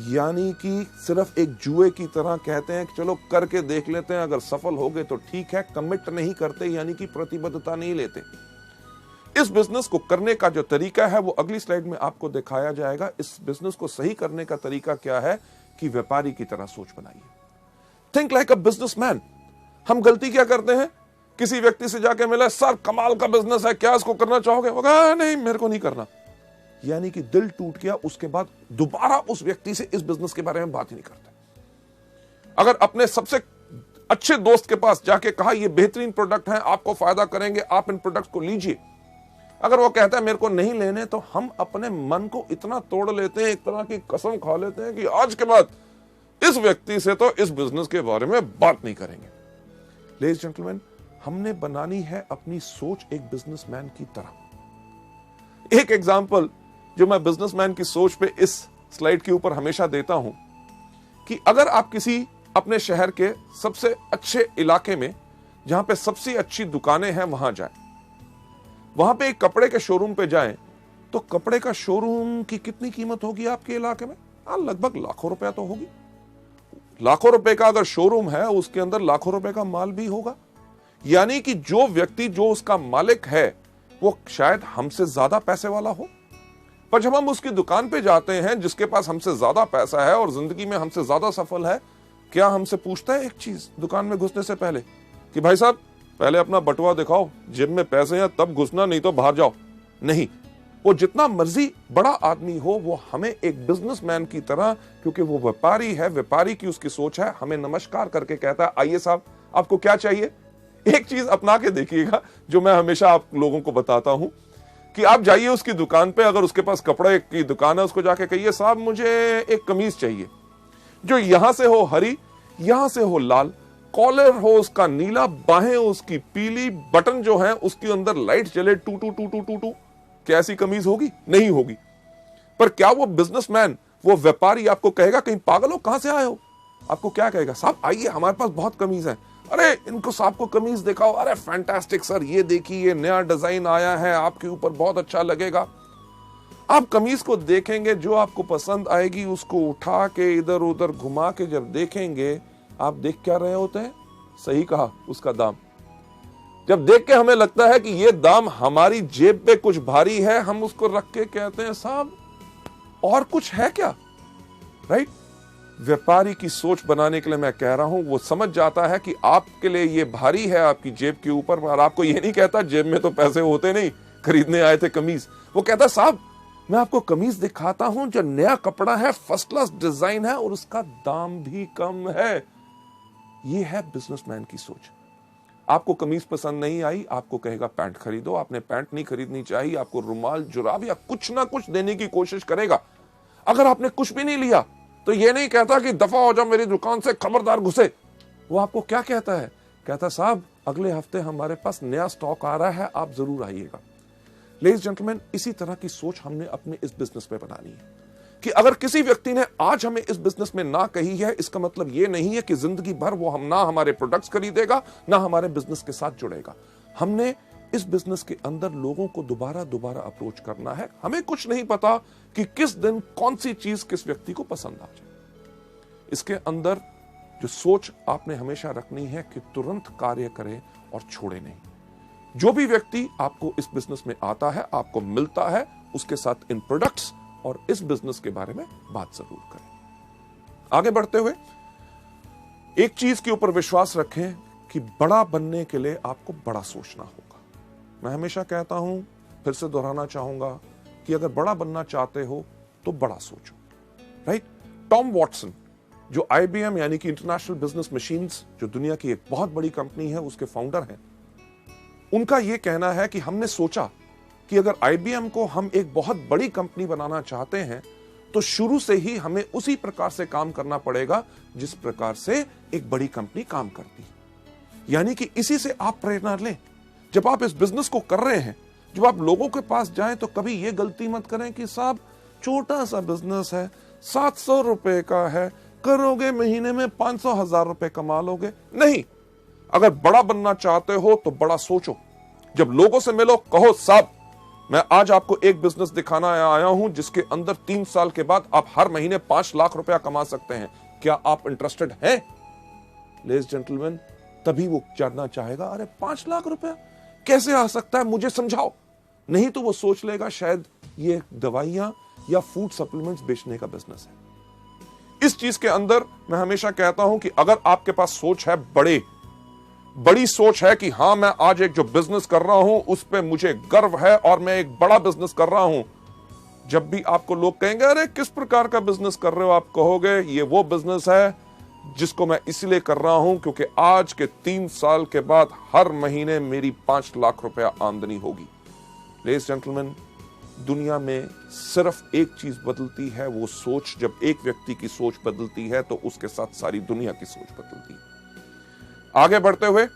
यानी कि सिर्फ एक जुए की तरह कहते हैं कि चलो करके देख लेते हैं, अगर सफल हो गए तो ठीक है, कमिट नहीं करते यानी कि प्रतिबद्धता नहीं लेते। इस बिजनेस को करने का जो तरीका है वो अगली स्लाइड में आपको दिखाया जाएगा। इस बिजनेस को सही करने का तरीका क्या है कि व्यापारी की तरह सोच बनाइए। Think like a businessman. हम गलती क्या करते हैं, किसी व्यक्ति से जाके मिला, सर कमाल का बिजनेस है, क्या इसको करना चाहोगे? वो कहा नहीं मेरे को नहीं करना, यानी कि दिल टूट गया। उसके बाद दोबारा उस व्यक्ति से इस बिजनेस के बारे में बात ही नहीं करते। अगर अपने सबसे अच्छे दोस्त के पास जाके कहा ये बेहतरीन प्रोडक्ट है, आपको फायदा करेंगे, आप इन प्रोडक्ट को लीजिए, अगर वो कहता है मेरे को नहीं लेने, तो हम अपने मन को इतना तोड़ लेते हैं, एक तरह की कसम खा लेते हैं कि आज के बाद इस व्यक्ति से तो इस बिजनेस के बारे में बात नहीं करेंगे। लेडीज जेंटलमैन, हमने बनानी है अपनी सोच एक बिजनेसमैन की तरह। एक एग्जांपल जो मैं बिजनेसमैन की सोच पे इस स्लाइड के ऊपर हमेशा देता हूं कि अगर आप किसी अपने शहर के सबसे अच्छे इलाके में जहां पे सबसे अच्छी दुकानें हैं वहां जाएं, वहां पे एक कपड़े के शोरूम पे जाएं, तो कपड़े का शोरूम की कितनी कीमत होगी आपके इलाके में? लगभग लाखों रुपया तो होगी। लाखों रुपए का अगर शोरूम है उसके अंदर लाखों रुपए का माल भी होगा। यानी कि जो व्यक्ति जो उसका मालिक है वो शायद हमसे ज्यादा पैसे वाला हो, पर जब हम उसकी दुकान पे जाते हैं जिसके पास हमसे ज्यादा पैसा है और जिंदगी में हमसे ज्यादा सफल है, क्या हमसे पूछता है एक चीज दुकान में घुसने से पहले कि भाई साहब पहले अपना बटुआ दिखाओ, जेब में पैसे हैं तब घुसना, नहीं तो बाहर जाओ? नहीं, वो जितना मर्जी बड़ा आदमी हो वो हमें एक बिजनेसमैन की तरह, क्योंकि वो व्यापारी है, व्यापारी की उसकी सोच है, हमें नमस्कार करके कहता है आइए साहब आपको क्या चाहिए। एक चीज अपना के देखिएगा जो मैं हमेशा आप लोगों को बताता हूं कि आप जाइए उसकी दुकान पे, अगर उसके पास कपड़े की दुकान है उसको जाके कहिए साहब मुझे एक कमीज चाहिए जो यहां से हो हरी, यहां से हो लाल, कॉलर हो उसका नीला, बाहें उसकी पीली, बटन जो है उसके अंदर लाइट जले टू टू टू टू टू टू। क्या ऐसी कमीज होगी? नहीं होगी। पर क्या वो बिजनेसमैन, वो व्यापारी आपको कहेगा कहीं पागल हो, कहां से आए हो? आपको क्या कहेगा? साहब आइए हमारे पास बहुत कमीज है, अरे इनको साहब को कमीज दिखाओ, अरे फैंटास्टिक सर ये देखिए ये नया डिजाइन आया है, आपके ऊपर बहुत अच्छा लगेगा। आप कमीज को देखेंगे, जो आपको पसंद आएगी उसको उठा के इधर उधर घुमा के जब देखेंगे, आप देख क्या रहे होते हैं? सही कहा, उसका दाम। जब देख के हमें लगता है कि ये दाम हमारी जेब पे कुछ भारी है, हम उसको रख के कहते हैं साहब और कुछ है क्या, राइट? व्यापारी की सोच बनाने के लिए मैं कह रहा हूं, वो समझ जाता है कि आपके लिए ये भारी है आपकी जेब के ऊपर, और आपको ये नहीं कहता जेब में तो पैसे होते नहीं, खरीदने आए थे कमीज। वो कहता साहब मैं आपको कमीज दिखाता हूं जो नया कपड़ा है, फर्स्ट क्लास डिजाइन है और उसका दाम भी कम है। ये है बिजनेसमैन की सोच। आपको कमीज पसंद नहीं आई, आपको कहेगा पैंट खरीदो। आपने पैंट नहीं खरीदनी चाहिए, आपको रुमाल, जुराब या कुछ ना कुछ देने की कोशिश करेगा। अगर आपने कुछ भी नहीं लिया तो ये नहीं कहता कि दफा हो जाओ मेरी दुकान से, खबरदार घुसे। वो आपको क्या कहता है? कहता साहब अगले हफ्ते हमारे पास नया स्टॉक आ रहा है, आप जरूर आइएगा। लेडीज जेंटलमैन, इसी तरह की सोच हमने अपने इस बिजनेस में बनानी है कि अगर किसी व्यक्ति ने आज हमें इस बिजनेस में ना कही है, इसका मतलब ये नहीं है कि जिंदगी भर वो हम ना हमारे प्रोडक्ट्स खरीदेगा ना हमारे बिजनेस के साथ जुड़ेगा। हमने इस बिजनेस के अंदर लोगों को दोबारा दोबारा अप्रोच करना है। हमें कुछ नहीं पता कि किस दिन कौन सी चीज किस व्यक्ति को पसंद आ जाए। इसके अंदर जो सोच आपने हमेशा रखनी है कि तुरंत कार्य करें और छोड़े नहीं। जो भी व्यक्ति आपको इस बिजनेस में आता है, आपको मिलता है, उसके साथ इन प्रोडक्ट्स और इस बिजनेस के बारे में बात जरूर करें। आगे बढ़ते हुए एक चीज के ऊपर विश्वास रखें कि बड़ा बनने के लिए आपको बड़ा सोचना होगा। मैं हमेशा कहता हूं, फिर से दोहराना चाहूंगा कि अगर बड़ा बनना चाहते हो तो बड़ा सोचो, राइट? टॉम वॉटसन, जो IBM यानी कि इंटरनेशनल बिजनेस मशीन्स, जो दुनिया की एक बहुत बड़ी कंपनी है, उसके फाउंडर हैं, उनका यह कहना है कि हमने सोचा कि अगर IBM को हम एक बहुत बड़ी कंपनी बनाना चाहते हैं तो शुरू से ही हमें उसी प्रकार से काम करना पड़ेगा जिस प्रकार से एक बड़ी कंपनी काम करती है। यानी कि इसी से आप प्रेरणा लें। जब आप इस बिजनेस को कर रहे हैं, जब आप लोगों के पास जाएं तो कभी यह गलती मत करें कि साहब छोटा सा बिजनेस है, 700 रुपए का है, करोगे महीने में 500,000 रुपए कमा लोगे। नहीं, अगर बड़ा बनना चाहते हो तो बड़ा सोचो। जब लोगों से मिलो, कहो साहब मैं आज आपको एक बिजनेस दिखाना आया हूं जिसके अंदर 3 साल के बाद आप हर महीने 5 लाख रुपया कमा सकते हैं, क्या आप इंटरेस्टेड हैं? लेडीज जेंटलमैन, तभी वो जानना चाहेगा, अरे 5 लाख रुपया कैसे आ सकता है, मुझे समझाओ। नहीं तो वो सोच लेगा शायद ये दवाइयां या फूड सप्लीमेंट्स बेचने का बिजनेस है। इस चीज के अंदर मैं हमेशा कहता हूं कि अगर आपके पास सोच है, बड़ी सोच है कि हां मैं आज एक जो बिजनेस कर रहा हूं उस पे मुझे गर्व है और मैं एक बड़ा बिजनेस कर रहा हूं, जब भी आपको लोग कहेंगे अरे किस प्रकार का बिजनेस कर रहे हो, आप कहोगे ये वो बिजनेस है जिसको मैं इसलिए कर रहा हूं क्योंकि आज के 3 साल के बाद हर महीने मेरी 5 लाख रुपया आमदनी होगी। लेडीज जेंटलमैन, दुनिया में सिर्फ एक चीज बदलती है, वो सोच। जब एक व्यक्ति की सोच बदलती है तो उसके साथ सारी दुनिया की सोच बदलती है। आगे बढ़ते हुए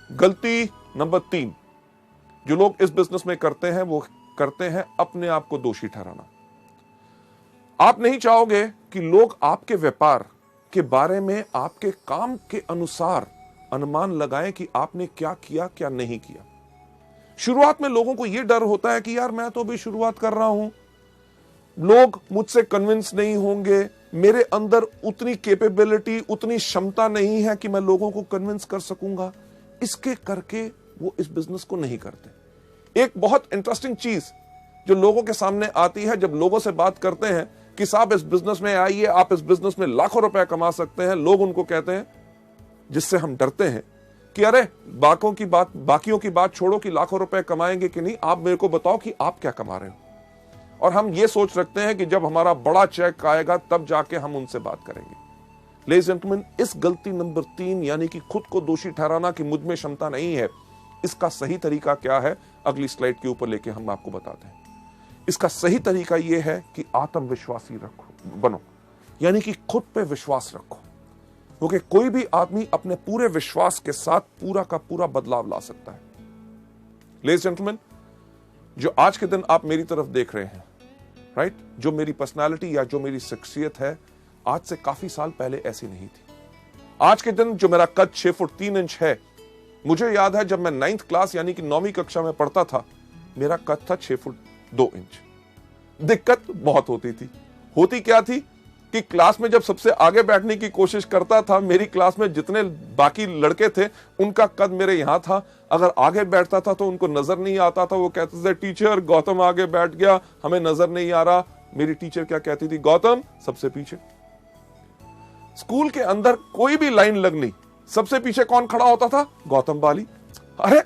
गलती नंबर 3 जो लोग इस बिजनेस में करते हैं, वो करते हैं अपने आप को दोषी ठहराना। आप नहीं चाहोगे कि लोग आपके व्यापार के बारे में आपके काम के अनुसार अनुमान लगाएं कि आपने क्या किया क्या नहीं किया। शुरुआत में लोगों को यह डर होता है कि यार मैं तो अभी शुरुआत कर रहा हूं, लोग मुझसे कन्विंस नहीं होंगे, मेरे अंदर उतनी कैपेबिलिटी, उतनी क्षमता नहीं है कि मैं लोगों को कन्विंस कर सकूंगा। इसके करके वो इस बिजनेस को नहीं करते। एक बहुत इंटरेस्टिंग चीज जो लोगों के सामने आती है जब लोगों से बात करते हैं कि साहब इस बिजनेस में आइए, आप इस बिजनेस में लाखों रुपए कमा सकते हैं, लोग उनको कहते हैं, जिससे हम डरते हैं कि अरे बाकियों की बात छोड़ो कि लाखों रुपए कमाएंगे कि नहीं, आप मेरे को बताओ कि आप क्या कमा रहे हो। और हम ये सोच रखते हैं कि जब हमारा बड़ा चेक आएगा तब जाके हम उनसे बात करेंगे। लेडीज जेंटलमैन, इस गलती नंबर 3 यानी कि खुद को दोषी ठहराना कि मुझ में क्षमता नहीं है, इसका सही तरीका क्या है अगली स्लाइड के ऊपर लेके हम आपको बताते हैं। इसका सही तरीका यह है कि आत्मविश्वासी बनो, यानी कि खुद पे विश्वास रखो, क्योंकि कोई भी आदमी अपने पूरे विश्वास के साथ पूरा का पूरा बदलाव ला सकता है। लेडीज जेंटलमैन, जो आज के दिन आप मेरी तरफ देख रहे हैं, राइट, जो मेरी पर्सनालिटी या जो मेरी शख्सियत है, आज से काफी साल पहले ऐसी नहीं थी। आज के दिन जो मेरा कद 6 फुट 3 इंच है, मुझे याद है जब मैं 9th क्लास यानी कि 9वीं कक्षा में पढ़ता था, मेरा कद था 6 फुट 2 इंच। दिक्कत बहुत होती थी। होती क्या थी कि क्लास में जब सबसे आगे बैठने की कोशिश करता था, मेरी क्लास में जितने बाकी लड़के थे उनका कद मेरे यहां था, अगर आगे बैठता था तो उनको नजर नहीं आता था। वो कहते थे टीचर गौतम आगे बैठ गया, हमें नजर नहीं आ रहा। मेरी टीचर क्या कहती थी, गौतम सबसे पीछे। स्कूल के अंदर कोई भी लाइन लगनी, सबसे पीछे कौन खड़ा होता था, गौतम बाली। अरे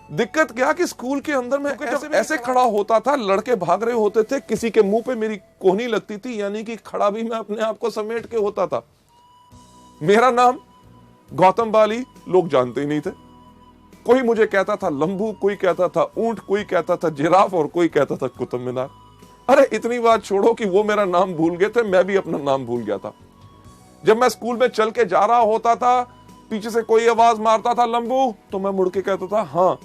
दिक्कत क्या कि स्कूल के अंदर में ऐसे खड़ा होता था, लड़के भाग रहे होते थे, किसी के मुंह पे मेरी कोहनी लगती थी, यानी कि खड़ा भी मैं अपने आप को समेट के होता था। मेरा नाम गौतम बाली लोग जानते ही नहीं थे। कोई मुझे कहता था लंबू, कोई कहता था ऊंट, कोई कहता था जिराफ और कोई कहता था कुतुब मीनार। अरे इतनी बात छोड़ो कि वो मेरा नाम भूल गए थे, मैं भी अपना नाम भूल गया था। जब मैं स्कूल में चल के जा रहा होता था, पीछे से कोई आवाज मारता था लंबू, तो मैं मुड़ के कहता था हाँ।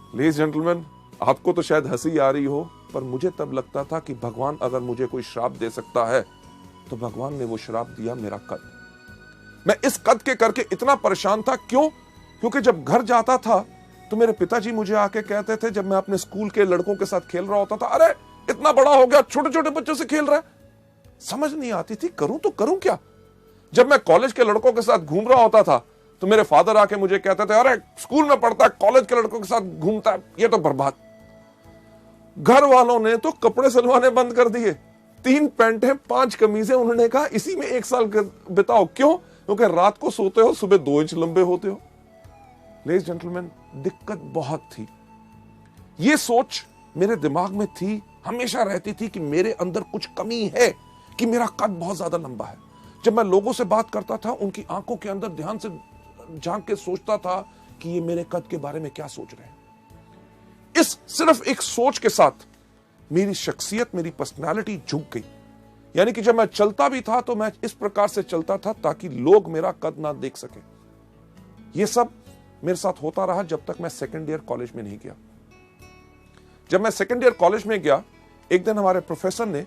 लेडीज जेंटलमैन, आपको तो शायद हंसी आ रही हो, पर मुझे तब लगता था कि भगवान अगर मुझे कोई श्राप दे सकता है तो भगवान ने वो श्राप दिया मेरा कद। मैं इस कद के करके इतना परेशान था। क्यों? क्योंकि जब घर जाता था तो मेरे पिताजी मुझे आके कहते थे, जब मैं अपने स्कूल के लड़कों के साथ खेल रहा होता था, अरे इतना बड़ा हो गया, छोटे छोटे बच्चों से खेल रहा है। समझ नहीं आती थी करूं तो करूं क्या। जब मैं कॉलेज के लड़कों के साथ घूम रहा होता था तो मेरे फादर आके मुझे कहते थे, अरे स्कूल में पढ़ता है, कॉलेज के लड़कों के साथ घूमता है, ये तो बर्बाद। घर वालों ने तो कपड़े सिलवाने बंद कर दिए। 3 पैंटें 5 कमीजें, उन्होंने कहा इसी में 1 साल बिताओ। क्यों? क्योंकि रात को सोते हो, सुबह 2 इंच लंबे होते हो। लेडीज जेंटलमैन, दिक्कत बहुत थी। ये सोच मेरे दिमाग में थी, हमेशा रहती थी कि मेरे अंदर कुछ कमी है, कि मेरा कद बहुत ज्यादा लंबा है। जब मैं लोगों से बात करता था, उनकी आंखों के अंदर ध्यान से झांक के सोचता था कि ये मेरे कद के बारे में क्या सोच रहे हैं। इस सिर्फ एक सोच के साथ मेरी शख्सियत, मेरी पर्सनालिटी झुक गई। यानी कि जब मैं चलता भी था तो मैं इस प्रकार से चलता था ताकि लोग मेरा कद ना देख सके। यह सब मेरे साथ होता रहा जब तक मैं सेकेंड ईयर कॉलेज में नहीं गया। जब मैं सेकेंड ईयर कॉलेज में गया, एक दिन हमारे प्रोफेसर ने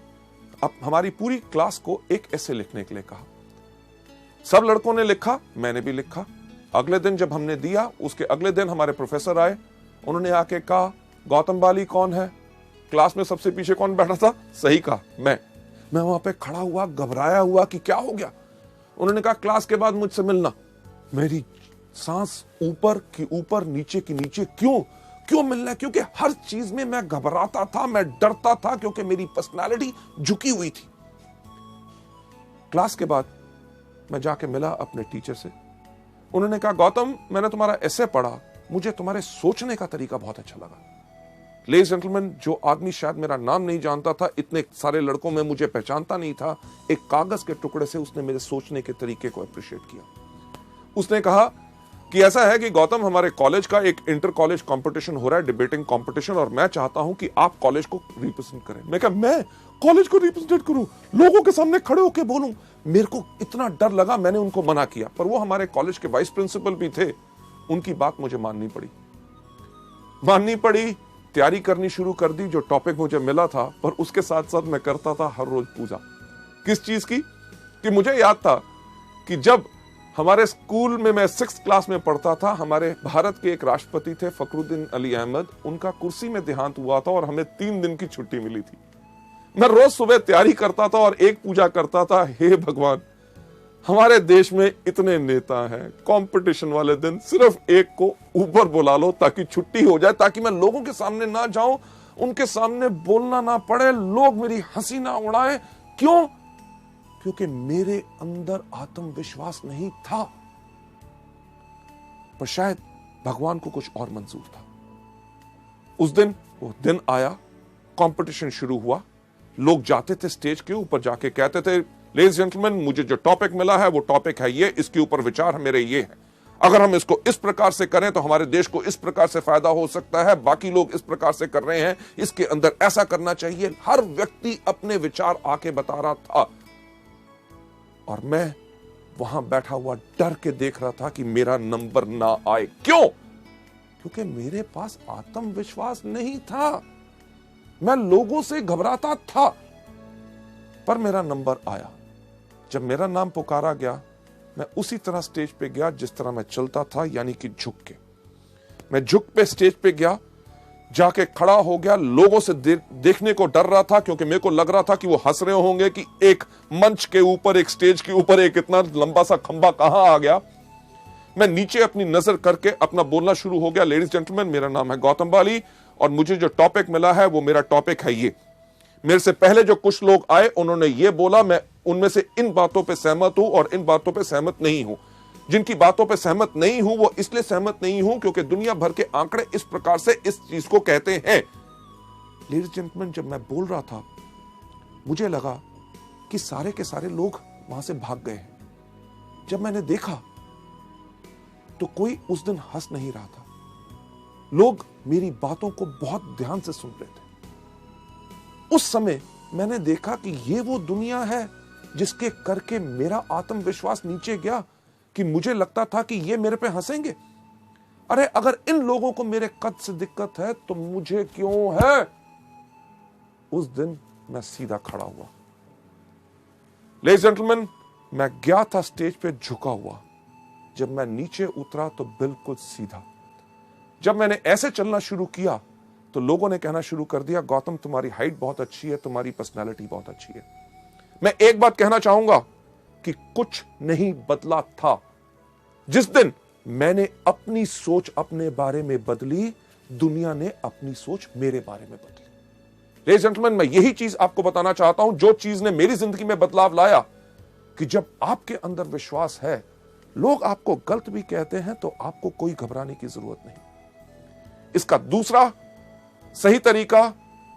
हमारी पूरी क्लास को एक ऐसे लिखने के लिए कहा। सब लड़कों ने लिखा, मैंने भी लिखा। अगले दिन जब हमने दिया, उसके अगले दिन हमारे प्रोफेसर आए। उन्होंने आके कहा, गौतम बाली कौन है? क्लास में सबसे पीछे कौन बैठा था? सही कहा, मैं वहां पे खड़ा हुआ, घबराया हुआ कि क्या हो गया। उन्होंने कहा, क्लास के बाद मुझसे मिलना। मेरी सांस ऊपर की ऊपर, नीचे की नीचे। क्यों मिलना? क्योंकि हर चीज में मैं घबराता था, मैं डरता था, क्योंकि मेरी पर्सनालिटी झुकी हुई थी। क्लास के बाद मैं जाके मिला अपने टीचर से। उन्होंने कहा, गौतम, मैंने तुम्हारा एसे पढ़ा, मुझे तुम्हारे सोचने का तरीका बहुत अच्छा लगा। लेडीज जेंटलमैन, जो आदमी शायद मेरा नाम नहीं जानता था, इतने सारे लड़कों में मुझे पहचानता नहीं था, एक कागज के टुकड़े से उसने मेरे सोचने के तरीके को अप्रिशिएट किया। उसने कहा कि ऐसा है कि गौतम, हमारे कॉलेज का एक इंटर कॉलेज कंपटीशन हो रहा है, डिबेटिंग कंपटीशन, और मैं चाहता हूं कि आप कॉलेज को रिप्रेजेंट करें। मैं कहा, मैं कॉलेज को रिप्रेजेंट करूं, लोगों के सामने खड़े होकर बोलूं? मेरे को इतना डर लगा, मैंने उनको मना किया। पर वो हमारे कॉलेज के वाइस प्रिंसिपल भी थे, उनकी बात मुझे माननी पड़ी। तैयारी करनी शुरू कर दी। जो टॉपिक मुझे मिला था, पर उसके साथ साथ मैं करता था हर रोज पूजा। किस चीज की? कि मुझे याद था कि जब हमारे स्कूल में मैं 6th क्लास में पढ़ता था, हमारे भारत के एक राष्ट्रपति थे फखरुद्दीन अली अहमद, उनका कुर्सी में देहांत हुआ था और हमें 3 दिन की छुट्टी मिली थी। मैं रोज सुबह तैयारी करता था और एक पूजा करता था, हे भगवान, हमारे देश में इतने नेता हैं, कंपटीशन वाले दिन सिर्फ एक को ऊपर बुला लो ताकि छुट्टी हो जाए, ताकि मैं लोगों के सामने ना जाऊं, उनके सामने बोलना ना पड़े, लोग मेरी हंसी ना उड़ाएं। क्यों? क्योंकि मेरे अंदर आत्मविश्वास नहीं था। पर शायद भगवान को कुछ और मंजूर था। उस दिन वो दिन आया, कंपटीशन शुरू हुआ। लोग जाते थे स्टेज के ऊपर, जाके कहते थे, लेडीज जेंटलमैन, मुझे जो टॉपिक मिला है वो टॉपिक है ये, इसके ऊपर विचार मेरे ये है, अगर हम इसको इस प्रकार से करें तो हमारे देश को इस प्रकार से फायदा हो सकता है, बाकी लोग इस प्रकार से कर रहे हैं, इसके अंदर ऐसा करना चाहिए। हर व्यक्ति अपने विचार आके बता रहा था और मैं वहां बैठा हुआ डर के देख रहा था कि मेरा नंबर ना आए। क्यों? क्योंकि मेरे पास आत्मविश्वास नहीं था, मैं लोगों से घबराता था। पर मेरा नंबर आया। जब मेरा नाम पुकारा गया, मैं उसी तरह स्टेज पे गया जिस तरह मैं चलता था, यानी कि झुक के। मैं झुक पे स्टेज पे गया, जाके खड़ा हो गया। लोगों से देखने को डर रहा था, क्योंकि मेरे को लग रहा था कि वो हंस रहे होंगे कि एक मंच के ऊपर, एक स्टेज के ऊपर एक इतना लंबा सा खंबा कहां आ गया। मैं नीचे अपनी नजर करके अपना बोलना शुरू हो गया, लेडीज जेंटलमैन, मेरा नाम है गौतम बाली और मुझे जो टॉपिक मिला है वो मेरा टॉपिक है ये। मेरे से पहले जो कुछ लोग आए, उन्होंने ये बोला, मैं उनमें से इन बातों पे सहमत हूं और इन बातों पे सहमत नहीं हूं। जिनकी बातों पे सहमत नहीं हूं वो इसलिए सहमत नहीं हूं क्योंकि दुनिया भर के आंकड़े इस प्रकार से इस चीज को कहते हैं। लेडीज जेंटलमैन, जब मैं बोल रहा था, मुझे लगा कि सारे के सारे लोग वहां से भाग गए हैं। जब मैंने देखा तो कोई उस दिन हंस नहीं रहा था। लोग मेरी बातों को बहुत ध्यान से सुन रहे थे। उस समय मैंने देखा कि ये वो दुनिया है जिसके करके मेरा आत्मविश्वास नीचे गया, कि मुझे लगता था कि ये मेरे पे हंसेंगे। अरे अगर इन लोगों को मेरे कद से दिक्कत है तो मुझे क्यों है? उस दिन मैं सीधा खड़ा हुआ। लेडीज जेंटलमैन, मैं गया था स्टेज पे झुका हुआ। जब मैं नीचे उतरा तो बिल्कुल सीधा। जब मैंने ऐसे चलना शुरू किया तो लोगों ने कहना शुरू कर दिया, गौतम, तुम्हारी हाइट बहुत अच्छी है, तुम्हारी पर्सनालिटी बहुत अच्छी है। मैं एक बात कहना चाहूंगा कि कुछ नहीं बदला था। जिस दिन मैंने अपनी सोच अपने बारे में बदली, दुनिया ने अपनी सोच मेरे बारे में बदली। लेडीज एंड जेंटलमैन, मैं यही चीज आपको बताना चाहता हूं, जो चीज ने मेरी जिंदगी में बदलाव लाया, कि जब आपके अंदर विश्वास है, लोग आपको गलत भी कहते हैं तो आपको कोई घबराने की जरूरत नहीं। इसका दूसरा सही तरीका,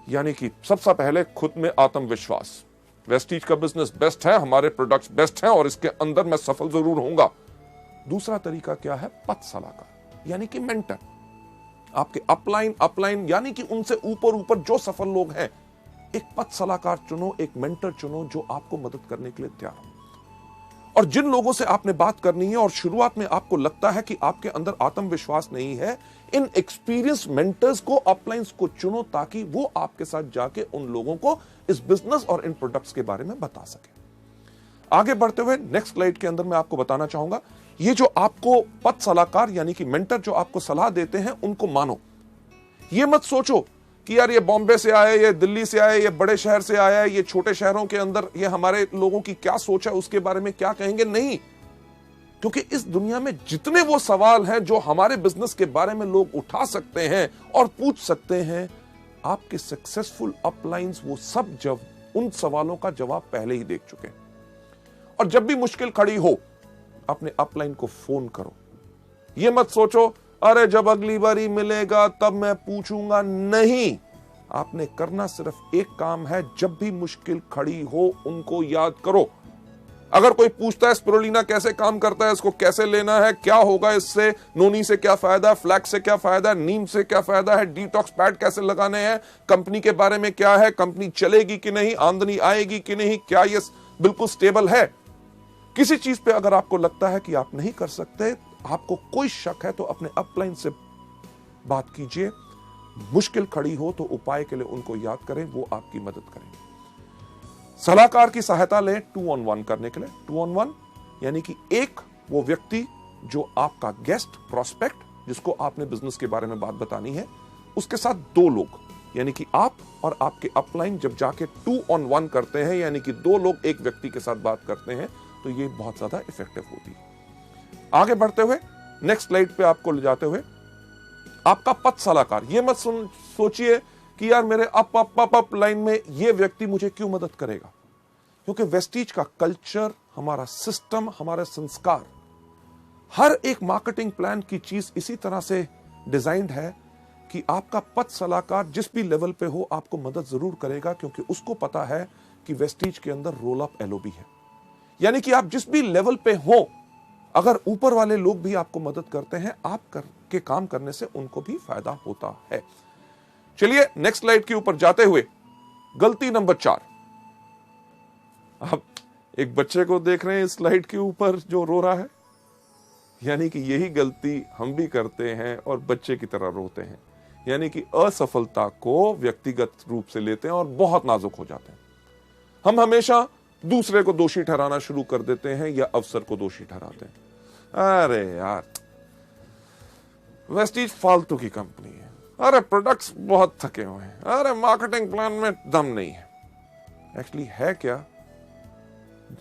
यानी कि सबसे पहले खुद में आत्मविश्वास। वेस्टीज का बिजनेस बेस्ट है, हमारे प्रोडक्ट्स बेस्ट हैं और इसके अंदर मैं सफल जरूर होऊंगा। दूसरा तरीका क्या है? पथ सलाहकार, यानी कि मेंटर। आपके अपलाइन यानी कि उनसे ऊपर जो सफल लोग हैं, एक पथ सलाहकार चुनो, एक मेंटर चुनो जो आपको मदद करने के लिए तैयार हो। और जिन लोगों से आपने बात करनी है और शुरुआत में आपको लगता है कि आपके अंदर आत्मविश्वास नहीं है, इन एक्सपीरियंस मेंटर्स को, अपलाइंस को चुनो, ताकि वो आपके साथ जाके उन लोगों को इस बिजनेस और इन प्रोडक्ट्स के बारे में बता सके। आगे बढ़ते हुए नेक्स्ट स्लाइड के अंदर मैं आपको बताना चाहूंगा, ये जो आपको पथ सलाहकार यानी कि मेंटर जो आपको सलाह देते हैं, उनको मानो। ये मत सोचो कि यार ये बॉम्बे से आए, ये दिल्ली से आए, ये बड़े शहर से आया है, ये छोटे शहरों के अंदर ये हमारे लोगों की क्या सोच है, उसके बारे में क्या कहेंगे। नहीं, क्योंकि इस दुनिया में जितने वो सवाल हैं जो हमारे बिजनेस के बारे में लोग उठा सकते हैं और पूछ सकते हैं, आपके सक्सेसफुल अपलाइंस वो सब जब उन सवालों का जवाब पहले ही देख चुके हैं। और जब भी मुश्किल खड़ी हो, अपने अपलाइन को फोन करो। ये मत सोचो अरे जब अगली बारी मिलेगा तब मैं पूछूंगा। नहीं, आपने करना सिर्फ एक काम है, जब भी मुश्किल खड़ी हो उनको याद करो। अगर कोई पूछता है स्पिरुलिना कैसे काम करता है, इसको कैसे लेना है, क्या होगा इससे, नोनी से क्या फायदा है, फ्लैक्स से क्या फायदा है, नीम से क्या फायदा है, डिटॉक्स पैड कैसे लगाने हैं, कंपनी के बारे में क्या है, कंपनी चलेगी कि नहीं, आमदनी आएगी कि नहीं, क्या ये बिल्कुल स्टेबल है, किसी चीज पे अगर आपको लगता है कि आप नहीं कर सकते, आपको कोई शक है, तो अपने अपलाइन से बात कीजिए। मुश्किल खड़ी हो तो उपाय के लिए उनको याद करें, वो आपकी मदद करेंगे। सलाहकार की सहायता लें 2-on-1 करने के लिए। 2-on-1 यानी कि एक वो व्यक्ति जो आपका गेस्ट प्रोस्पेक्ट, जिसको आपने बिजनेस के बारे में बात बतानी है, उसके साथ 2 लोग, यानी कि आप और आपके अपलाइन जब जाके 2-on-1 करते हैं, यानी कि 2 लोग एक व्यक्ति के साथ बात करते हैं, तो ये बहुत ज्यादा इफेक्टिव होती है। आगे बढ़ते हुए नेक्स्ट स्लाइड पे आपको ले जाते हुए, आपका पथ सलाहकार। ये मत सोचिए कि यार मेरे अप लाइन में ये व्यक्ति मुझे क्यों मदद करेगा, क्योंकि वेस्टीज का कल्चर, हमारा सिस्टम, हमारे संस्कार, हर एक मार्केटिंग प्लान की चीज इसी तरह से डिजाइंड है कि आपका पथ सलाहकार जिस भी लेवल पे हो आपको मदद जरूर करेगा, क्योंकि उसको पता है कि वेस्टीज के अंदर रोल अप एलओबी है। यानी कि आप जिस भी लेवल पे हो, अगर ऊपर वाले लोग भी आपको मदद करते हैं, आप के काम करने से उनको भी फायदा होता है। चलिए नेक्स्ट स्लाइड के ऊपर जाते हुए, गलती नंबर 4। आप एक बच्चे को देख रहे हैं इस स्लाइड के ऊपर जो रो रहा है, यानी कि यही गलती हम भी करते हैं और बच्चे की तरह रोते हैं, यानी कि असफलता को व्यक्तिगत रूप से लेते हैं और बहुत नाजुक हो जाते हैं। हम हमेशा दूसरे को दोषी ठहराना शुरू कर देते हैं या अवसर को दोषी ठहराते हैं। अरे यार वेस्टीज फालतू की कंपनी है, अरे प्रोडक्ट्स बहुत थके हुए हैं, अरे मार्केटिंग प्लान में दम नहीं है। एक्चुअली है क्या,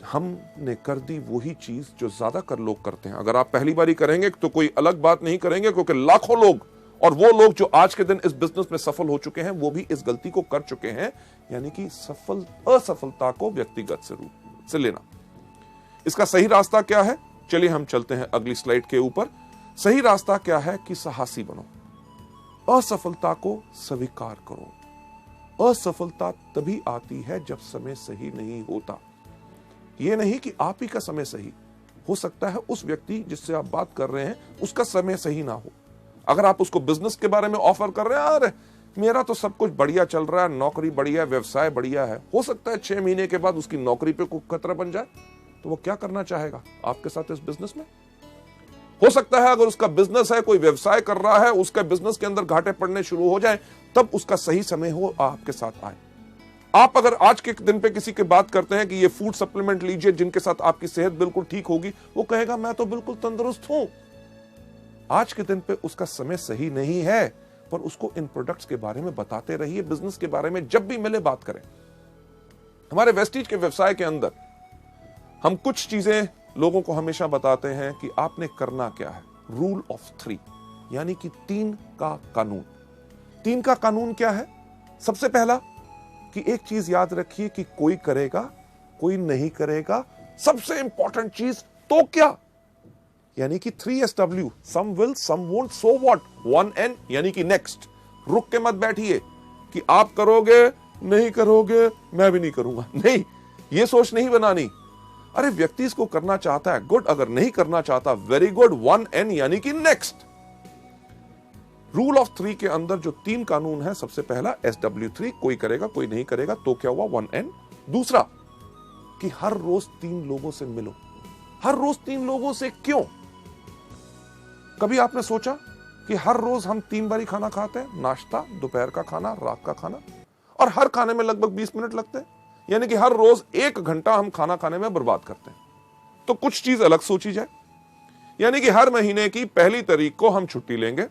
हमने कर दी वही चीज जो ज्यादातर लोग करते हैं। अगर आप पहली बारी करेंगे तो कोई अलग बात नहीं करेंगे, क्योंकि लाखों लोग, और वो लोग जो आज के दिन इस बिजनेस में सफल हो चुके हैं, वो भी इस गलती को कर चुके हैं, यानी कि असफलता को व्यक्तिगत रूप से लेना। इसका सही रास्ता क्या है? चलिए हम चलते हैं अगली स्लाइड के ऊपर। सही रास्ता क्या है कि साहसी बनो, असफलता को स्वीकार करो। असफलता तभी आती है जब समय सही नहीं होता। यह नहीं कि आप ही का समय सही हो सकता है, उस व्यक्ति जिससे आप बात कर रहे हैं उसका समय सही ना हो। अगर आप उसको बिजनेस के बारे में ऑफर कर रहे हैं, अरे मेरा तो सब कुछ बढ़िया चल रहा है, नौकरी बढ़िया, व्यवसाय बढ़िया है, हो सकता है 6 महीने के बाद उसकी नौकरी पे कोई खतरा बन जाए, तो वो क्या करना चाहेगा आपके साथ इस बिजनेस में? हो सकता है अगर उसका बिजनेस है, कोई व्यवसाय कर रहा है, उसका बिजनेस के अंदर घाटे पड़ने शुरू हो जाए, तब उसका सही समय हो आपके साथ आए। आप अगर आज के दिन पे किसी की बात करते हैं कि ये फूड सप्लीमेंट लीजिए जिनके साथ आपकी सेहत बिल्कुल ठीक होगी, वो कहेगा मैं तो बिल्कुल तंदुरुस्त हूं। आज के दिन पे उसका समय सही नहीं है, पर उसको इन प्रोडक्ट्स के बारे में बताते रहिए, बिजनेस के बारे में जब भी मिले बात करें। हमारे वेस्टीज के व्यवसाय के अंदर हम कुछ चीजें लोगों को हमेशा बताते हैं कि आपने करना क्या है। रूल ऑफ 3, यानी कि 3 का कानून। 3 का कानून क्या है? सबसे पहला कि एक चीज याद रखिए कि कोई करेगा, कोई नहीं करेगा। सबसे इंपॉर्टेंट चीज तो क्या, यानी कि 3SW, some will some won't, so what, 1N यानी कि नेक्स्ट। रुक के मत बैठिए कि आप करोगे, नहीं करोगे, मैं भी नहीं करूंगा। नहीं, ये सोच नहीं बनानी। अरे व्यक्ति इसको करना चाहता है, गुड। अगर नहीं करना चाहता, वेरी गुड, 1N यानी कि नेक्स्ट। रूल ऑफ 3 के अंदर जो 3 कानून है, सबसे पहला SW3, कोई करेगा, कोई नहीं करेगा, तो क्या हुआ, 1N। दूसरा कि हर रोज 3 लोगों से मिलो। हर रोज 3 लोगों से क्यों? कभी आपने सोचा कि हर रोज हम 3 बारी खाना खाते हैं, नाश्ता, दोपहर का खाना, रात का खाना, और हर खाने में लगभग 20 मिनट लगते हैं, यानी कि हर रोज 1 घंटा हम खाना खाने में बर्बाद करते हैं। तो कुछ चीज अलग सोची जाए, यानी कि हर महीने की 1 तारीख को हम छुट्टी लेंगे,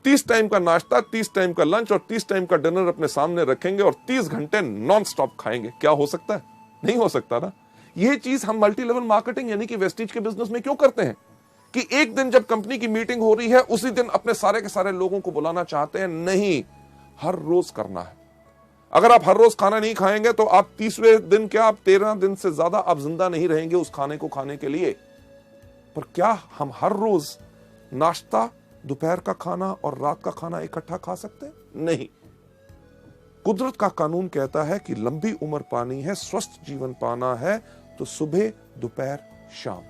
30 टाइम का नाश्ता, 30 टाइम का लंच और 30 टाइम का डिनर अपने सामने रखेंगे और 30 घंटे नॉन स्टॉप खाएंगे। क्या हो सकता है? नहीं हो सकता ना। यह चीज हम मल्टी लेवल मार्केटिंग यानी कि वेस्टीज के बिजनेस में क्यों करते हैं कि एक दिन जब कंपनी की मीटिंग हो रही है, उसी दिन अपने सारे के सारे लोगों को बुलाना चाहते हैं? नहीं, हर रोज करना है। अगर आप हर रोज खाना नहीं खाएंगे तो आप 30वें दिन क्या, आप 13 दिन से ज्यादा आप जिंदा नहीं रहेंगे उस खाने को खाने के लिए। पर क्या हम हर रोज नाश्ता, दोपहर का खाना और रात का खाना इकट्ठा खा सकते हैं? नहीं। कुदरत का कानून कहता है कि लंबी उम्र पानी है, स्वस्थ जीवन पाना है, तो सुबह, दोपहर, शाम।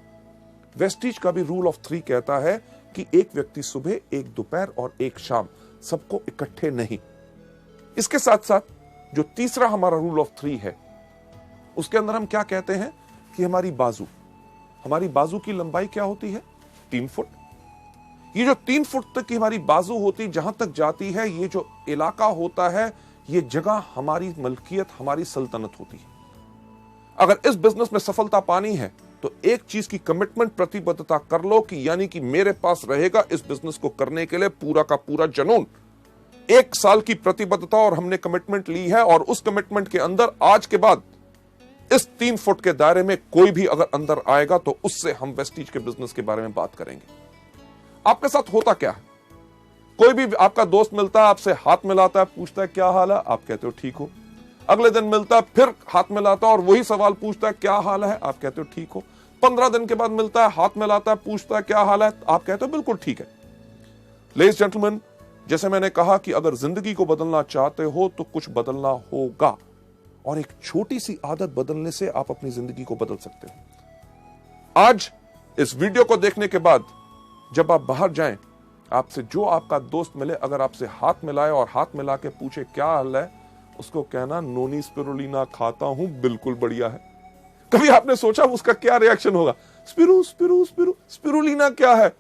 वेस्टीज का भी रूल ऑफ 3 कहता है कि एक व्यक्ति सुबह, एक दोपहर और एक शाम, सबको इकट्ठे नहीं। इसके साथ साथ जो तीसरा हमारा रूल ऑफ 3 है, उसके अंदर हम क्या कहते हैं कि हमारी बाजू की लंबाई क्या होती है? 3 फुट। ये जो 3 फुट तक की हमारी बाजू होती, जहां तक जाती है, ये जो इलाका होता है, ये जगह हमारी मलकियत, हमारी सल्तनत होती है। अगर इस बिजनेस में सफलता पानी है तो एक चीज की कमिटमेंट, प्रतिबद्धता कर लो कि यानी कि मेरे पास रहेगा इस बिजनेस को करने के लिए पूरा का पूरा जुनून। 1 साल की प्रतिबद्धता और हमने कमिटमेंट ली है, और उस कमिटमेंट के अंदर आज के बाद इस 3 फुट के दायरे में कोई भी अगर अंदर आएगा तो उससे हम वेस्टीज के बिजनेस के बारे में बात करेंगे। आपके साथ होता क्या है? कोई भी आपका दोस्त मिलता है, आपसे हाथ मिलाता है, पूछता है क्या हाल है, आप कहते हो ठीक हो। अगले दिन मिलता है, फिर हाथ मिलाता है और वही सवाल पूछता है क्या हाल है, आप कहते हो ठीक हो। 15 दिन के बाद मिलता है, हाथ मिलाता है, पूछता है क्या हाल है, आप कहते हो बिल्कुल ठीक है। लेडीज जेंटलमैन, जैसे मैंने कहा कि अगर जिंदगी को बदलना चाहते हो तो कुछ बदलना होगा, और एक छोटी सी आदत बदलने से आप अपनी जिंदगी को बदल सकते हो। आज इस वीडियो को देखने के बाद जब आप बाहर जाएं, आपसे जो आपका दोस्त मिले, अगर आपसे हाथ मिलाए और हाथ मिला के पूछे क्या हाल है, उसको कहना नोनी स्पिरुलिना खाता हूं, बिल्कुल बढ़िया है। कभी आपने सोचा उसका क्या रिएक्शन होगा? स्पिरू स्पिरू स्पिरू स्पिरुलिना क्या है?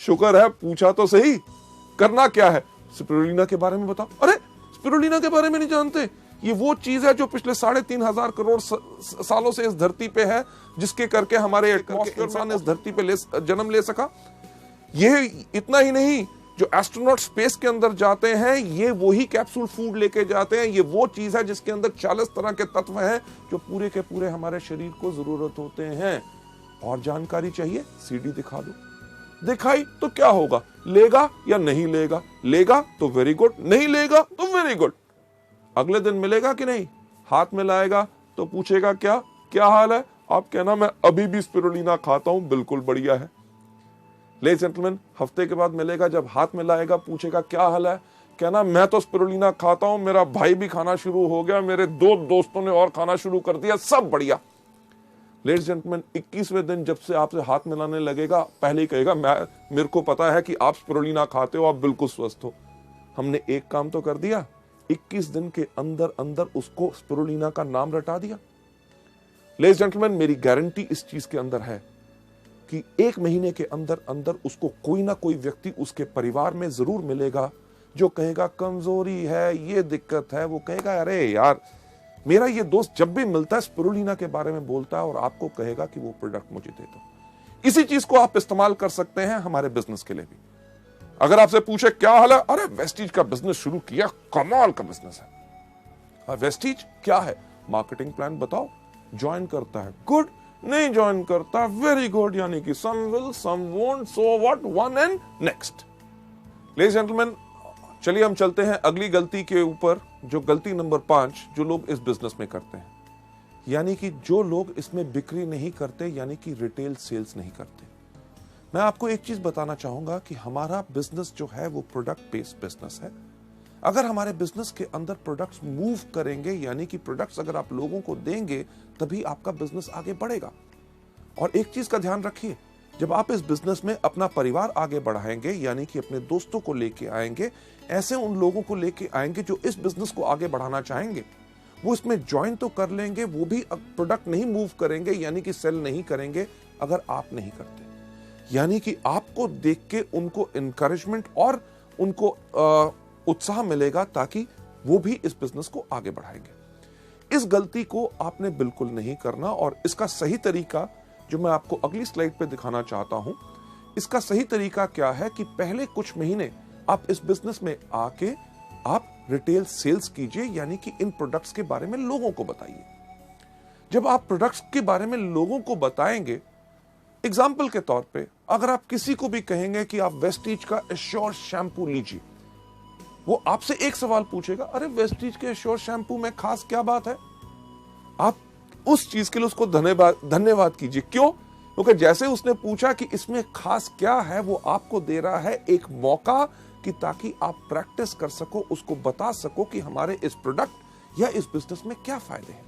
शुक्र है पूछा तो सही। करना क्या है? स्पिरुलिना के बारे में बताओ। अरे स्पिरुलिना के बारे में नहीं जानते? ये वो चीज है जो पिछले 3.5 करोड़ सालों से इस धरती पे है, जिसके करके हमारे इंसान इस धरती पे जन्म ले सका। ये इतना ही नहीं, जो एस्ट्रोनॉट स्पेस के अंदर जाते हैं, ये वही कैप्सूल फूड लेके जाते हैं। ये वो चीज है जिसके अंदर 40 तरह के तत्व हैं जो पूरे के पूरे हमारे शरीर को जरूरत होते हैं। और जानकारी चाहिए? सीडी दिखा दो। दिखाई तो क्या होगा? लेगा या नहीं लेगा? लेगा तो वेरी गुड, नहीं लेगा तो वेरी गुड। अगले दिन मिलेगा कि नहीं? हाथ मिलाएगा तो पूछेगा क्या हाल है? आप कहना मैं अभी भी स्पिरुलिना खाता हूं, बिल्कुल बढ़िया है। लेडीज जेंटलमैन, हफ्ते के बाद मिलेगा, जब हाथ मिलाएगा पूछेगा क्या हाल है, कहना मैं तो स्पिरुलिना खाता हूं, मेरा भाई भी खाना शुरू हो गया, मेरे 2 दोस्तों ने और खाना शुरू कर दिया, सब बढ़िया। लेडीज जेंटलमैन, 21वें दिन जब से आपसे हाथ मिलाने लगेगा, पहले ही कहेगा मेरे को पता है कि आप स्पिरुलिना खाते हो, आप बिल्कुल स्वस्थ हो। हमने एक काम तो कर दिया, 21 दिन के अंदर अंदर उसको स्पिरुलिना का नाम रटा दिया। लेडीज जेंटलमैन, मेरी गारंटी इस चीज के अंदर है कि 1 महीने के अंदर अंदर उसको कोई ना कोई व्यक्ति उसके परिवार में जरूर मिलेगा जो कहेगा कमजोरी है, ये दिक्कत है। वो कहेगा अरे यार, मेरा ये दोस्त जब भी मिलता है स्पिरुलिना के बारे में बोलता है, और आपको कहेगा कि वो प्रोडक्ट मुझे दे दो। इसी चीज को आप इस्तेमाल कर सकते हैं हमारे बिजनेस के लिए भी। अगर आपसे पूछे क्या हाल है, अरे वेस्टीज का बिजनेस शुरू किया, कमाल का बिजनेस है। वेस्टीज क्या है? मार्केटिंग प्लान बताओ, ज्वाइन करता है, गुड। नहीं ज्वाइन करता, वेरी गुड, यानी कि some will some won't, so what, one and next. Ladies gentleman, चलिए हम चलते हैं अगली गलती के ऊपर, जो गलती नंबर 5 जो लोग इस बिजनेस में करते हैं, यानी कि जो लोग इसमें बिक्री नहीं करते, यानी कि रिटेल सेल्स नहीं करते। मैं आपको एक चीज बताना चाहूंगा कि हमारा बिजनेस जो है वो प्रोडक्ट बेस्ड बिजनेस है। अगर हमारे बिजनेस के अंदर प्रोडक्ट्स मूव करेंगे, यानी कि प्रोडक्ट्स अगर आप लोगों को देंगे, तभी आपका बिजनेस आगे बढ़ेगा। और एक चीज का ध्यान रखिए, जब आप इस बिजनेस में अपना परिवार आगे बढ़ाएंगे, यानी कि अपने दोस्तों को लेके आएंगे, ऐसे उन लोगों को लेके आएंगे जो इस बिजनेस को आगे बढ़ाना चाहेंगे, वो इसमें ज्वाइन तो कर लेंगे, वो भी प्रोडक्ट नहीं मूव करेंगे, यानी कि सेल नहीं करेंगे अगर आप नहीं करते। यानी कि आपको देख के उनको एनकरेजमेंट और उनको उत्साह मिलेगा, ताकि वो भी इस बिजनेस को आगे बढ़ाएंगे। इस गलती को आपने बिल्कुल नहीं करना, और इसका सही तरीका जो मैं आपको अगली स्लाइड पे दिखाना चाहता हूं, इसका सही तरीका क्या है कि पहले कुछ महीने आप इस बिजनेस में आके आप रिटेल सेल्स कीजिए, यानी कि इन प्रोडक्ट्स के बारे में लोगों को बताइए। जब आप प्रोडक्ट्स के बारे में लोगों को बताएंगे, एग्जाम्पल के तौर पे अगर आप किसी को भी कहेंगे कि आप वेस्टीज का एश्योर शैम्पू लीजिए, वो आपसे एक सवाल पूछेगा, अरे वेस्टीज के एश्योर शैम्पू में खास क्या बात है? आप उस चीज के लिए उसको धन्यवाद कीजिए। क्यों? क्योंकि जैसे उसने पूछा कि इसमें खास क्या है, वो आपको दे रहा है एक मौका कि ताकि आप प्रैक्टिस कर सको, उसको बता सको कि हमारे इस प्रोडक्ट या इस बिजनेस में क्या फायदे हैं।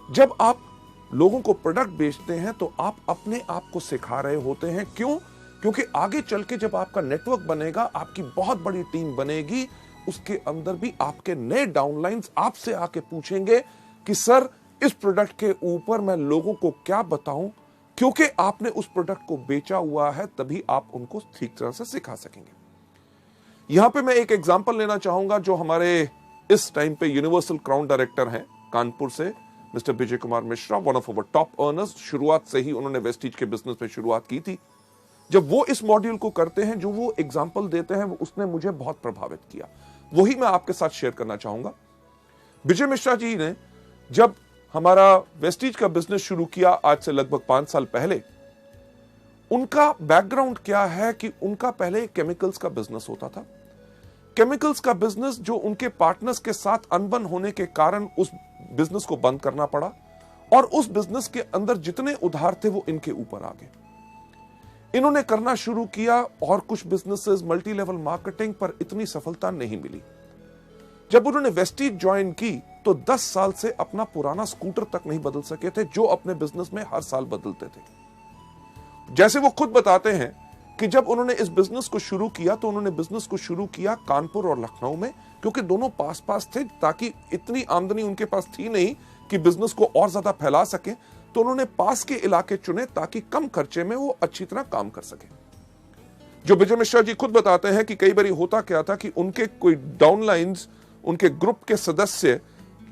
जब आप लोगों को प्रोडक्ट बेचते हैं तो आप अपने आप को सिखा रहे होते हैं। क्यों? क्योंकि आगे चल के जब आपका नेटवर्क बनेगा, आपकी बहुत बड़ी टीम बनेगी, उसके अंदर भी आपके नए डाउनलाइंस आपसे आके पूछेंगे कि सर इस प्रोडक्ट के ऊपर मैं लोगों को क्या बताऊं, क्योंकि आपने उस प्रोडक्ट को बेचा हुआ है, तभी आप उनको ठीक तरह से सिखा सकेंगे। यहां पे मैं एक एग्जांपल लेना चाहूंगा, जो हमारे इस टाइम पे यूनिवर्सल क्राउन डायरेक्टर हैं कानपुर से, mister Vijay Kumar Mishra, one of our top earners. शुरुआत से ही उन्होंने वेस्टीज के बिजनेस में शुरुआत की थी। जब वो इस मॉड्यूल को करते हैं, जो वो एग्जांपल देते हैं, वो उसने मुझे बहुत प्रभावित किया। वही मैं आपके साथ शेयर करना चाहूंगा। विजय मिश्रा जी ने जब हमारा वेस्टीज का बिजनेस शुरू किया, आज से लगभग 5 साल पहले, उनका बैकग्राउंड क्या है कि उनका पहले केमिकल्स का बिजनेस होता था। केमिकल्स का बिजनेस जो उनके पार्टनर्स के साथ अनबन होने के कारण उस बिजनेस को बंद करना पड़ा, और उस बिजनेस के अंदर जितने उधार थे वो इनके ऊपर आ गए। इन्होंने करना शुरू किया और कुछ बिजनेसेस, मल्टी लेवल मार्केटिंग, पर इतनी सफलता नहीं मिली। जब उन्होंने वेस्टीज ज्वाइन की तो 10 साल से अपना पुराना स्कूटर तक नहीं बदल सके थे, जो अपने बिजनेस में हर साल बदलते थे। जैसे वो खुद बताते हैं कि जब उन्होंने इस बिजनेस को शुरू किया तो उन्होंने बिजनेस को शुरू किया कानपुर और लखनऊ में, क्योंकि दोनों पास पास थे, ताकि इतनी आमदनी उनके पास थी नहीं कि बिजनेस को और ज्यादा फैला सके। तो उन्होंने पास के इलाके चुने ताकि कम खर्चे में वो अच्छी तरह काम कर सके। जो विजय मिश्रा जी खुद बताते हैं कि कई बार होता क्या था कि उनके कोई डाउनलाइंस, उनके ग्रुप के सदस्य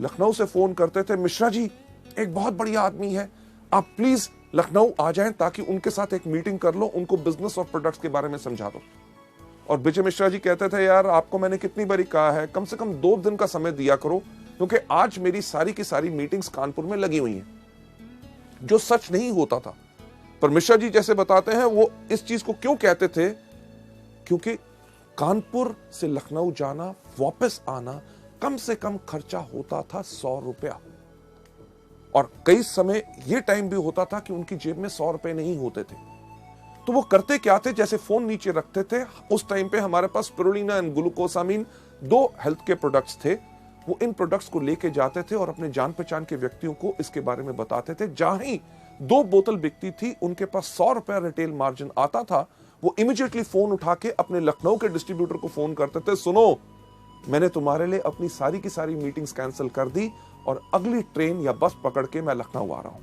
लखनऊ से फोन करते थे, मिश्रा जी एक बहुत बढ़िया आदमी है, आप प्लीज लखनऊ आ जाएं ताकि उनके साथ एक मीटिंग कर लो, उनको बिजनेस और प्रोडक्ट्स के बारे में समझा दो। और विजय मिश्रा जी कहते थे, यार आपको मैंने कितनी बारी कहा है, कम से कम 2 दिन का समय दिया करो, क्योंकि आज मेरी सारी की सारी मीटिंग्स कानपुर में लगी हुई हैं। जो सच नहीं होता था, पर मिश्रा जी जैसे बताते हैं, वो इस चीज को क्यों कहते थे, क्योंकि कानपुर से लखनऊ जाना, वापस आना, कम से कम खर्चा होता था 100 रुपया। और कई समय यह टाइम भी होता था कि उनकी जेब में 100 रुपए नहीं होते थे। तो वो करते क्या थे, जैसे फोन नीचे रखते थे, उस टाइम पे हमारे पास स्पिरुलिना एंड ग्लूकोसामीन 2 हेल्थ के प्रोडक्ट्स थे, वो इन प्रोडक्ट्स को लेके जाते थे और अपने जान पहचान के व्यक्तियों को इसके बारे में बताते थे। जहां ही 2 बोतल बिकती थी, उनके पास 100 रुपया रिटेल मार्जिन आता था, वो इमीडिएटली फोन उठा के अपने लखनऊ के डिस्ट्रीब्यूटर को फोन करते थे, सुनो मैंने तुम्हारे लिए अपनी सारी की सारी मीटिंग्स कैंसिल कर दी और अगली ट्रेन या बस पकड़ के मैं लखनऊ आ रहा हूं।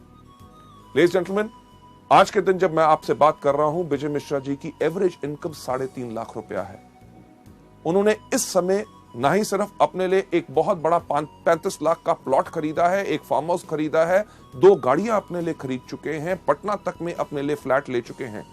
लेडीज जेंटलमैन, आज के दिन जब मैं आपसे बात कर रहा हूं, विजय मिश्रा जी की एवरेज इनकम 3.5 लाख रुपया है। उन्होंने इस समय ना ही सिर्फ अपने लिए एक बहुत बड़ा 35 लाख का प्लॉट खरीदा है, एक फार्म हाउस खरीदा है, 2 गाड़ियां अपने लिए खरीद चुके हैं, पटना तक में अपने लिए फ्लैट ले चुके हैं।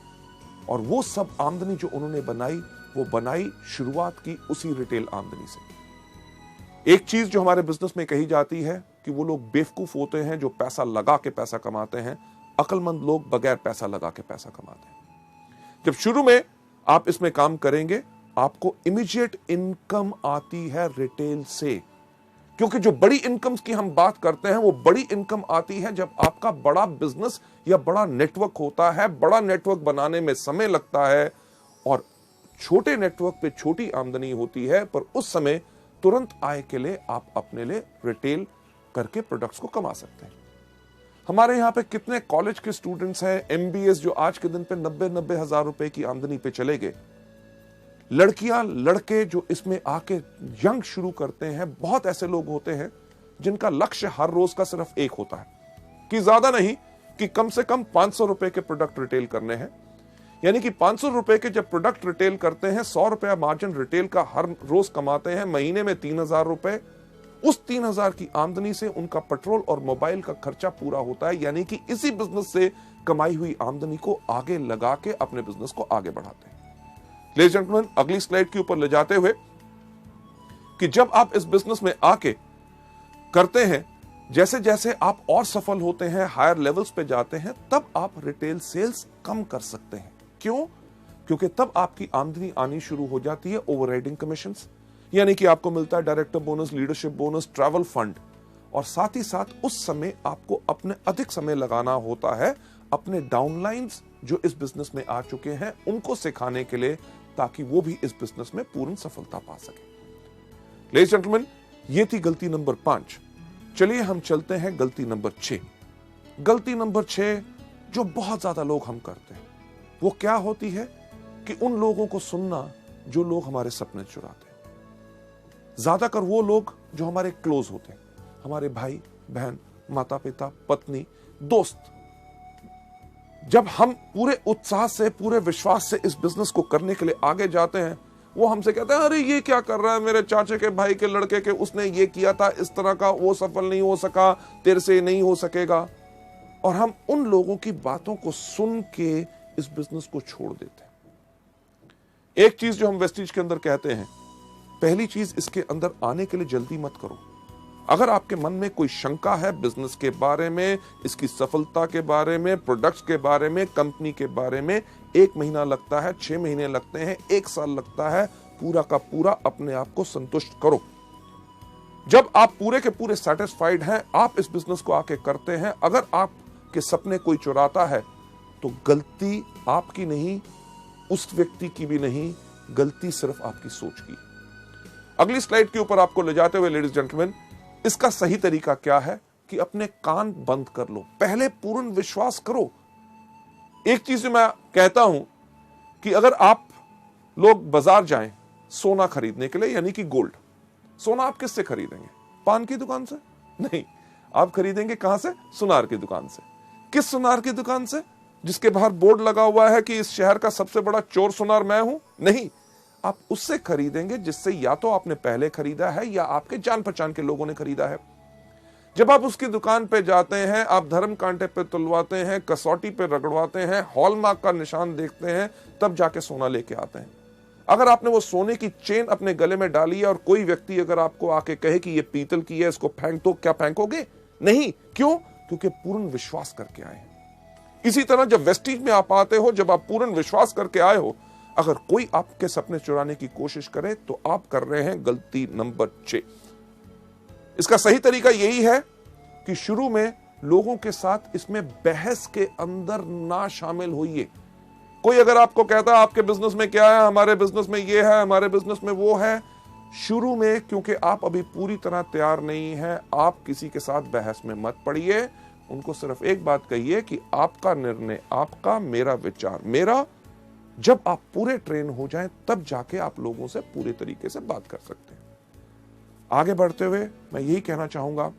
और वो सब आमदनी जो उन्होंने बनाई, वो बनाई शुरुआत की उसी रिटेल आमदनी से। एक चीज जो हमारे बिजनेस में कही जाती है, कि वो लोग बेवकूफ होते हैं जो पैसा लगा के पैसा कमाते हैं, अक्लमंद लोग बगैर पैसा लगा के पैसा कमाते हैं। जब शुरू में आप इसमें काम करेंगे, आपको इमीडिएट इनकम आती है रिटेल से, क्योंकि जो बड़ी इनकम्स की हम बात करते हैं वो बड़ी इनकम आती है जब आपका बड़ा बिजनेस या बड़ा नेटवर्क होता है। बड़ा नेटवर्क बनाने में समय लगता है और छोटे नेटवर्क पे छोटी आमदनी होती है, पर उस समय तुरंत आय के लिए आप अपने लिए रिटेल करके प्रोडक्ट्स को कमा सकते हैं। हमारे यहाँ पे कितने कॉलेज के स्टूडेंट्स हैं, एमबीएस, जो आज के दिन पे 90 हजार रुपए की आमदनी पे चले गए। लड़कियां लड़के जो इसमें आके यंग शुरू करते हैं, बहुत ऐसे लोग होते हैं जिनका लक्ष्य हर रोज का सिर्फ एक होता है कि ज्यादा नहीं, कि कम से कम 500 रुपए के प्रोडक्ट रिटेल करने हैं। यानी कि 500 रुपए के जब प्रोडक्ट रिटेल करते हैं, 100 रुपया मार्जिन रिटेल का हर रोज कमाते हैं, महीने में 3000 रुपए। उस 3000 की आमदनी से उनका पेट्रोल और मोबाइल का खर्चा पूरा होता है। यानी कि इसी बिजनेस से कमाई हुई आमदनी को आगे लगा के अपने बिजनेस को आगे बढ़ाते हैं। लेडीज एंड जेंटलमैन, अगली स्लाइड के ऊपर ले जाते हुए कि जब आप इस बिजनेस में आके करते हैं, जैसे जैसे आप और सफल होते हैं, हायर लेवल्स पे जाते हैं, तब आप रिटेल सेल्स कम कर सकते हैं। क्यों? क्योंकि तब आपकी आमदनी आनी शुरू हो जाती है ओवरराइडिंग कमीशंस, यानी कि आपको मिलता है director bonus, leadership bonus, travel fund, और साथ ही साथ उस समय आपको अपने अधिक समय लगाना होता है अपने डाउनलाइंस जो इस बिजनेस में आ चुके हैं उनको सिखाने के लिए, ताकि वो भी इस बिजनेस में पूर्ण सफलता पा सके। लेडीज एंड जेंटलमैन, ये थी गलती नंबर 5। चलिए हम चलते हैं गलती नंबर 6। गलती नंबर 6 जो बहुत ज्यादा लोग हम करते हैं, वो क्या होती है कि उन लोगों को सुनना जो लोग हमारे सपने चुराते हैं। ज्यादातर वो लोग जो हमारे क्लोज होते हैं, हमारे भाई बहन, माता पिता, पत्नी, दोस्त। जब हम पूरे उत्साह से, पूरे विश्वास से इस बिजनेस को करने के लिए आगे जाते हैं, वो हमसे कहते हैं, अरे ये क्या कर रहा है, मेरे चाचे के भाई के लड़के के उसने ये किया था इस तरह का, वो सफल नहीं हो सका, तेरे से नहीं हो सकेगा। और हम उन लोगों की बातों को सुन के इस बिजनेस को छोड़ देते हैं। एक चीज जो हम वेस्टीज के अंदर कहते हैं, पहली चीज, इसके अंदर आने के लिए जल्दी मत करो। अगर आपके मन में कोई शंका है बिजनेस के बारे में, इसकी सफलता के बारे में, प्रोडक्ट्स के बारे में, कंपनी के बारे में, 1 महीना लगता है, 6 महीने लगते हैं, 1 साल लगता है, पूरा का पूरा अपने आप को संतुष्ट करो। जब आप पूरे के पूरे सेटिस्फाइड हैं, आप इस बिजनेस को आके करते हैं। अगर आपके सपने कोई चुराता है तो गलती आपकी नहीं, उस व्यक्ति की भी नहीं, गलती सिर्फ आपकी सोच की। अगली स्लाइड के ऊपर आपको ले जाते हुए लेडीज जेंटलमैन, इसका सही तरीका क्या है कि अपने कान बंद कर लो, पहले पूर्ण विश्वास करो। एक चीज मैं कहता हूं कि अगर आप लोग बाजार जाएं सोना खरीदने के लिए, यानी कि गोल्ड, सोना आप किससे खरीदेंगे? पान की दुकान से? नहीं, आप खरीदेंगे कहां से? सुनार की दुकान से। किस सुनार की दुकान से? जिसके बाहर बोर्ड लगा हुआ है कि इस शहर का सबसे बड़ा चोर सुनार मैं हूं? नहीं, आप उससे खरीदेंगे जिससे या तो आपने पहले खरीदा है या आपके जान पहचान के लोगों ने खरीदा है। जब आप उसकी दुकान पे जाते हैं, आप धर्म कांटे पे तुलवाते हैं, कसौटी पे रगड़वाते हैं, हॉलमार्क का निशान देखते हैं, तब जाके सोना लेके आते हैं। अगर आपने वो सोने की चेन अपने गले में डाली है और कोई व्यक्ति अगर आपको आके कहे कि ये पीतल की है, इसको फेंक दो, क्या फेंकोगे? नहीं। क्यों? क्योंकि पूर्ण विश्वास करके आए हैं। इसी तरह जब वेस्टीज में आप आते हो, जब आप पूर्ण विश्वास करके आए हो, अगर कोई आपके सपने चुराने की कोशिश करे तो आप कर रहे हैं गलती नंबर 6। इसका सही तरीका यही है कि शुरू में लोगों के साथ इसमें बहस के अंदर ना शामिल होइए। कोई अगर आपको कहता है आपके बिजनेस में क्या है, हमारे बिजनेस में ये है, हमारे बिजनेस में वो है, शुरू में क्योंकि आप अभी पूरी तरह तैयार नहीं है, आप किसी के साथ बहस में मत पड़िए। उनको सिर्फ एक बात कहिए कि आपका निर्णय आपका, मेरा विचार मेरा। जब आप पूरे ट्रेन हो जाएं, तब जाके आप लोगों से पूरे तरीके से बात कर सकते हैं। आगे बढ़ते हुए मैं यही कहना चाहूंगा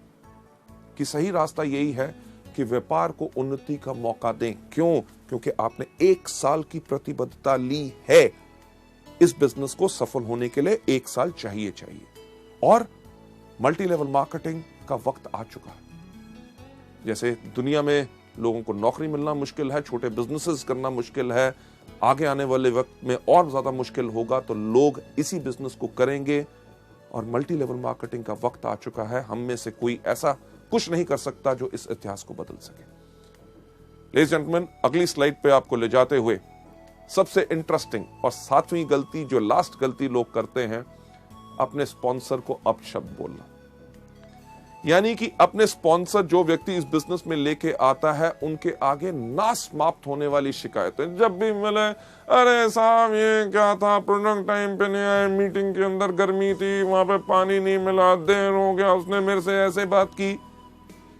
कि सही रास्ता यही है कि व्यापार को उन्नति का मौका दें। क्यों? क्योंकि आपने 1 साल की प्रतिबद्धता ली है। इस बिजनेस को सफल होने के लिए 1 साल चाहिए और मल्टी लेवल मार्केटिंग का वक्त आ चुका है। जैसे दुनिया में लोगों को नौकरी मिलना मुश्किल है, छोटे बिजनेसेस करना मुश्किल है, आगे आने वाले वक्त में और ज्यादा मुश्किल होगा, तो लोग इसी बिजनेस को करेंगे और मल्टी लेवल मार्केटिंग का वक्त आ चुका है। हम में से कोई ऐसा कुछ नहीं कर सकता जो इस इतिहास को बदल सके। लेडीज एंड जेंटलमैन, अगली स्लाइड पे आपको ले जाते हुए सबसे इंटरेस्टिंग और 7वीं गलती, जो लास्ट गलती लोग करते हैं, अपने स्पॉन्सर को अपशब्द बोलना। यानी कि अपने स्पॉन्सर, जो व्यक्ति इस बिजनेस में लेके आता है, उनके आगे ना समाप्त होने वाली शिकायतें जब भी मिले, अरे साहब ये क्या था, प्रोडक्ट टाइम पे नहीं आए, मीटिंग के अंदर गर्मी थी, वहां पे पानी नहीं मिला, देर हो गया, उसने मेरे से ऐसे बात की।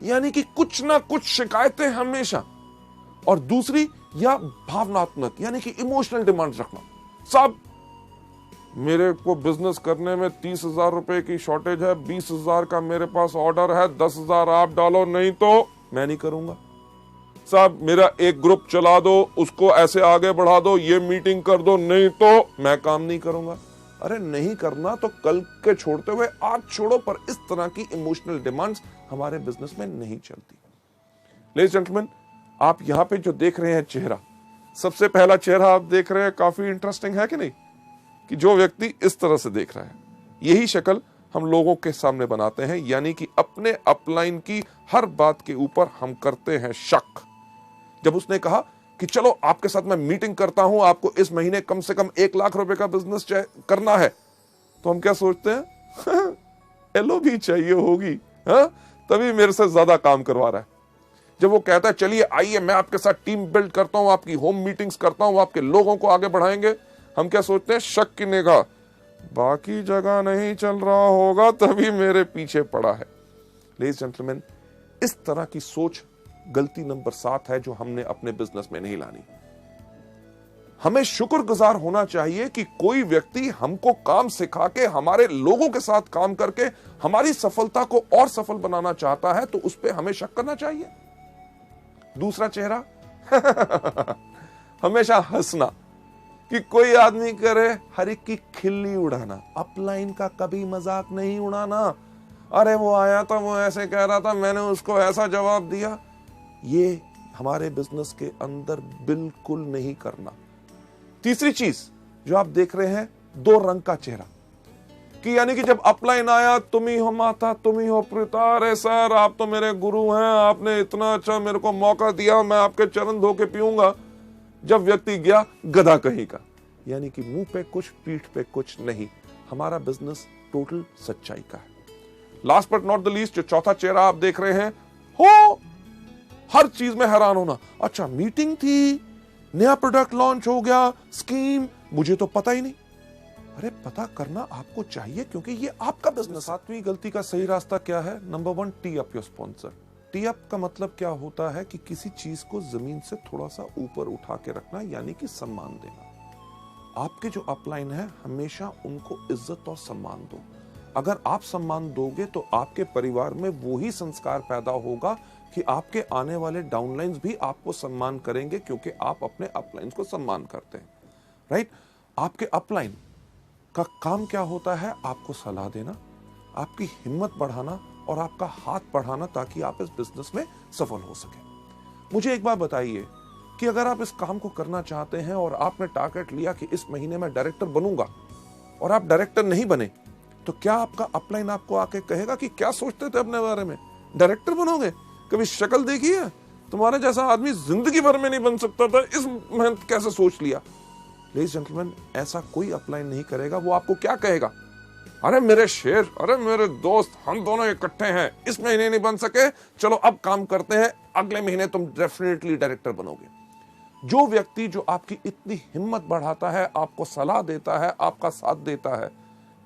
यानी कि कुछ ना कुछ शिकायतें हमेशा। और दूसरी, या भावनात्मक, यानी कि इमोशनल डिमांड रखना। साहब मेरे को बिजनेस करने में 30,000 रुपए की शॉर्टेज है, 20,000 का मेरे पास ऑर्डर है, 10,000 आप डालो, नहीं तो मैं नहीं करूंगा। साहब मेरा एक ग्रुप चला दो, उसको ऐसे आगे बढ़ा दो, ये मीटिंग कर दो, नहीं तो मैं काम नहीं करूंगा। अरे नहीं करना तो कल के छोड़ते हुए आज छोड़ो, पर इस तरह की इमोशनल डिमांड्स हमारे बिजनेस में नहीं चलती। लेडीज जेंटलमैन, आप यहां पे जो देख रहे हैं चेहरा, सबसे पहला चेहरा आप देख रहे हैं, काफी इंटरेस्टिंग है कि नहीं, कि जो व्यक्ति इस तरह से देख रहा है, यही शक्ल हम लोगों के सामने बनाते हैं। यानी कि अपने अपलाइन की हर बात के ऊपर हम करते हैं शक। जब उसने कहा कि चलो आपके साथ मैं मीटिंग करता हूं, आपको इस महीने कम से कम 1 लाख रुपए का बिजनेस करना है, तो हम क्या सोचते हैं, एलओ भी चाहिए होगी, तभी मेरे से ज्यादा काम करवा रहा है। जब वो कहता है चलिए आइए मैं आपके साथ टीम बिल्ड करता हूं, आपकी होम मीटिंग्स करता हूं, आपके लोगों को आगे बढ़ाएंगे, हम क्या सोचते हैं, शक की निगाह, बाकी जगह नहीं चल रहा होगा तभी मेरे पीछे पड़ा है। लेडीज जेंटलमैन, इस तरह की सोच गलती नंबर 7 है जो हमने अपने बिजनेस में नहीं लानी। हमें शुक्रगुजार होना चाहिए कि कोई व्यक्ति हमको काम सिखा के, हमारे लोगों के साथ काम करके हमारी सफलता को और सफल बनाना चाहता है, तो उस पर हमें शक करना चाहिए। दूसरा चेहरा हमेशा हंसना, कि कोई आदमी करे हर एक की खिल्ली उड़ाना, अपलाइन का कभी मजाक नहीं उड़ाना। अरे वो आया था, वो ऐसे कह रहा था, मैंने उसको ऐसा जवाब दिया। ये हमारे बिजनेस के अंदर बिल्कुल नहीं करना। तीसरी चीज जो आप देख रहे हैं, 2 रंग का चेहरा, कि यानी कि जब अपलाइन आया, तुम ही हो माता, तुम ही हो पिता, अरे सर आप तो मेरे गुरु हैं, आपने इतना अच्छा मेरे को मौका दिया, मैं आपके चरण धो के पीऊंगा। जब व्यक्ति गया, गधा कहीं का, यानी कि मुंह पे कुछ पीठ पे कुछ नहीं। हमारा बिजनेस टोटल सच्चाई का है। Last but not the least, जो चौथा चेहरा आप देख रहे हैं, हो हर चीज में हैरान होना। अच्छा मीटिंग थी, नया प्रोडक्ट लॉन्च हो गया, स्कीम, मुझे तो पता ही नहीं। अरे पता करना आपको चाहिए, क्योंकि ये आपका बिजनेस। 7वीं गलती का सही रास्ता क्या है? Number 1, T up your sponsor. T up का मतलब क्या होता है कि किसी चीज को जमीन से थोड़ा सा ऊपर उठा के रखना, यानी कि सम्मान देना। आपके जो अपलाइन है, हमेशा उनको इज्जत और सम्मान दो। अगर आप सम्मान दोगे तो आपके परिवार में वो ही संस्कार पैदा होगा कि आपके आने वाले डाउनलाइंस भी आपको सम्मान करेंगे, क्योंकि आप अपने अपलाइन को सम्मान करते हैं। राइट? आपके अपलाइन का काम क्या होता है? आपको सलाह देना, आपकी हिम्मत बढ़ाना और आपका हाथ बढ़ाना, ताकि आप इस बिजनेस में सफल हो सके। मुझे एक बात बताइए कि अगर आप इस काम को करना चाहते हैं और आपने टारगेट लिया कि इस महीने में डायरेक्टर बनूंगा, और आप डायरेक्टर नहीं बने, तो क्या आपका अपलाइन आपको आके कहेगा कि क्या सोचते थे अपने बारे में, डायरेक्टर बनोगे? कभी शक्ल देखी है? तुम्हारे जैसा आदमी जिंदगी भर में नहीं बन सकता था, इस मेहनत कैसे सोच लिया? लेडीज जेंटलमैन, ऐसा कोई अपलाइन नहीं करेगा। वो आपको क्या कहेगा? अरे मेरे शेर, अरे मेरे दोस्त, हम दोनों इकट्ठे हैं, इस महीने नहीं बन सके, चलो अब काम करते हैं, अगले महीने तुम डेफिनेटली डायरेक्टर बनोगे। जो व्यक्ति जो आपकी इतनी हिम्मत बढ़ाता है, आपको सलाह देता है, आपका साथ देता है,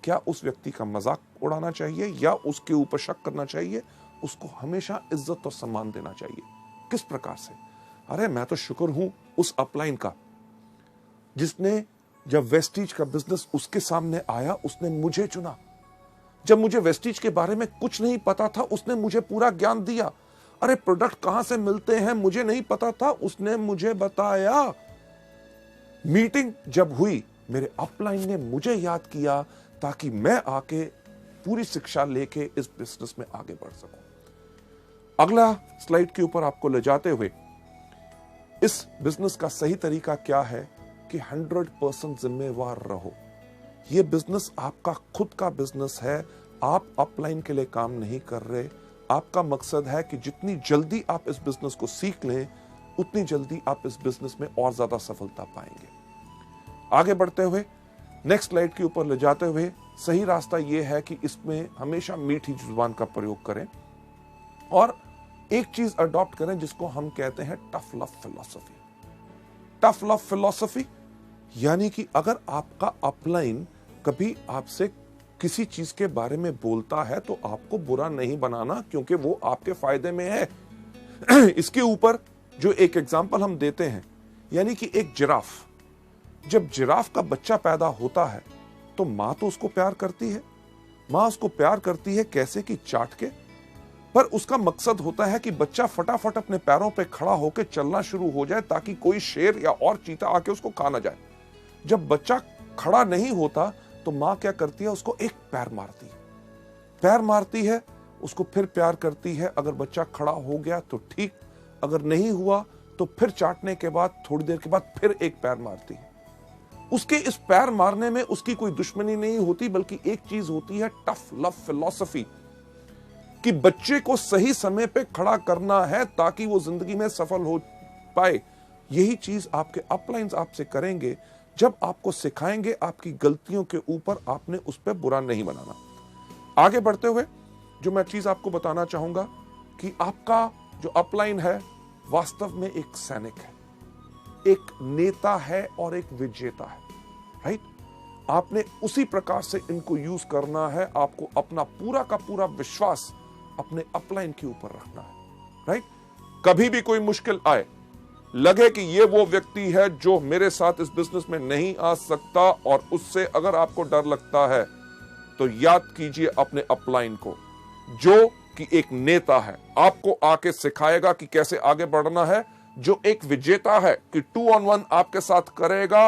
क्या उस व्यक्ति का मजाक उड़ाना चाहिए या उसके ऊपर शक करना चाहिए? उसको हमेशा इज्जत और सम्मान देना चाहिए। किस प्रकार से? अरे मैं तो शुक्र हूं उस अपलाइन का, जिसने जब वेस्टीज का बिजनेस उसके सामने आया, उसने मुझे चुना। जब मुझे वेस्टीज के बारे में कुछ नहीं पता था, उसने मुझे पूरा ज्ञान दिया। अरे प्रोडक्ट कहां से मिलते हैं मुझे नहीं पता था, उसने मुझे बताया। मीटिंग जब हुई, मेरे अपलाइन ने मुझे याद किया, ताकि मैं आके पूरी शिक्षा लेके इस बिजनेस में आगे बढ़ सकूं। अगला स्लाइड के ऊपर आपको ले जाते हुए, इस बिजनेस का सही तरीका क्या है कि 100% जिम्मेवार रहो। यह बिजनेस आपका खुद का बिजनेस है। आप अपलाइन के लिए काम नहीं कर रहे, आपका मकसद है कि जितनी जल्दी आप इस बिजनेस को सीख लें, उतनी जल्दी आप इस बिजनेस में और ज्यादा सफलता पाएंगे। आगे बढ़ते हुए नेक्स्ट स्लाइड के ऊपर ले जाते हुए सही रास्ता यह है कि इसमें हमेशा मीठी जुबान का प्रयोग करें और एक चीज अडॉप्ट करें जिसको हम कहते हैं tough love philosophy. Tough love philosophy यानी कि अगर आपका अपलाइन कभी आपसे किसी चीज के बारे में बोलता है तो आपको बुरा नहीं बनाना, क्योंकि वो आपके फायदे में है। इसके ऊपर जो एक एग्जांपल हम देते हैं, यानी कि एक जिराफ, जब जिराफ का बच्चा पैदा होता है तो मां तो उसको प्यार करती है। मां उसको प्यार करती है कैसे कि चाट के, पर उसका मकसद होता है कि बच्चा फटाफट अपने पैरों पे खड़ा होकर चलना शुरू हो जाए ताकि कोई शेर या और चीता आके उसको खा ना जाए। जब बच्चा खड़ा नहीं होता तो मां क्या करती है, उसको एक पैर मारती है। पैर मारती है, उसको फिर प्यार करती है। अगर बच्चा खड़ा हो गया तो ठीक, अगर नहीं हुआ तो फिर चाटने के बाद थोड़ी देर के बाद फिर एक पैर मारती है। उसके इस पैर मारने में उसकी कोई दुश्मनी नहीं होती, बल्कि एक चीज होती है टफ लव फिलॉसफी, कि बच्चे को सही समय पे खड़ा करना है ताकि वो जिंदगी में सफल हो पाए। यही चीज आपके अपलाइंस आपसे करेंगे जब आपको सिखाएंगे आपकी गलतियों के ऊपर आपने उस पर बुरा नहीं बनाना। आगे बढ़ते हुए जो मैं चीज आपको बताना चाहूंगा कि आपका जो अपलाइन है वास्तव में एक सैनिक है, एक नेता है और एक विजेता है। राइट? आपने उसी प्रकार से इनको यूज करना है। आपको अपना पूरा का पूरा विश्वास अपने अपलाइन के ऊपर रखना है। राइट? कभी भी कोई मुश्किल आए, लगे कि ये वो व्यक्ति है जो मेरे साथ इस बिजनेस में नहीं आ सकता, और उससे अगर आपको डर लगता है तो याद कीजिए अपने अपलाइन को, जो कि एक नेता है, आपको आके सिखाएगा कि कैसे आगे बढ़ना है, जो एक विजेता है कि 2 on 1 आपके साथ करेगा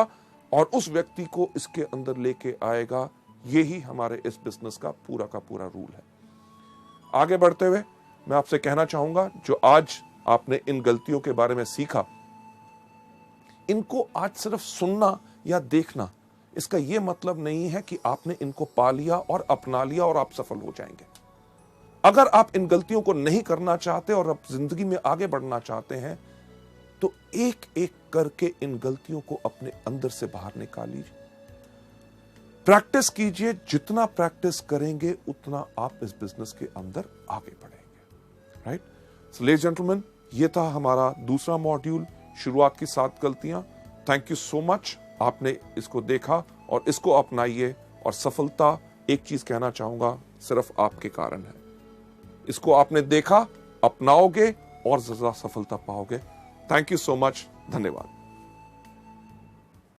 और उस व्यक्ति को इसके अंदर लेके आएगा। यही हमारे इस बिजनेस का पूरा रूल है। आगे बढ़ते हुए मैं आपसे कहना चाहूंगा, जो आज आपने इन गलतियों के बारे में सीखा, इनको आज सिर्फ सुनना या देखना, इसका यह मतलब नहीं है कि आपने इनको पा लिया और अपना लिया और आप सफल हो जाएंगे। अगर आप इन गलतियों को नहीं करना चाहते और आप जिंदगी में आगे बढ़ना चाहते हैं तो एक एक करके इन गलतियों को अपने अंदर से बाहर निकालिए। प्रैक्टिस कीजिए, जितना प्रैक्टिस करेंगे उतना आप इस बिजनेस के अंदर आगे बढ़ेंगे। राइट? सो लेडीज जेंटलमैन, ये था हमारा दूसरा मॉड्यूल, शुरुआत की 7 गलतियां। थैंक यू सो मच, आपने इसको देखा और इसको अपनाइए, और सफलता, एक चीज कहना चाहूंगा, सिर्फ आपके कारण है। इसको आपने देखा, अपनाओगे और ज्यादा सफलता पाओगे। थैंक यू सो मच, धन्यवाद।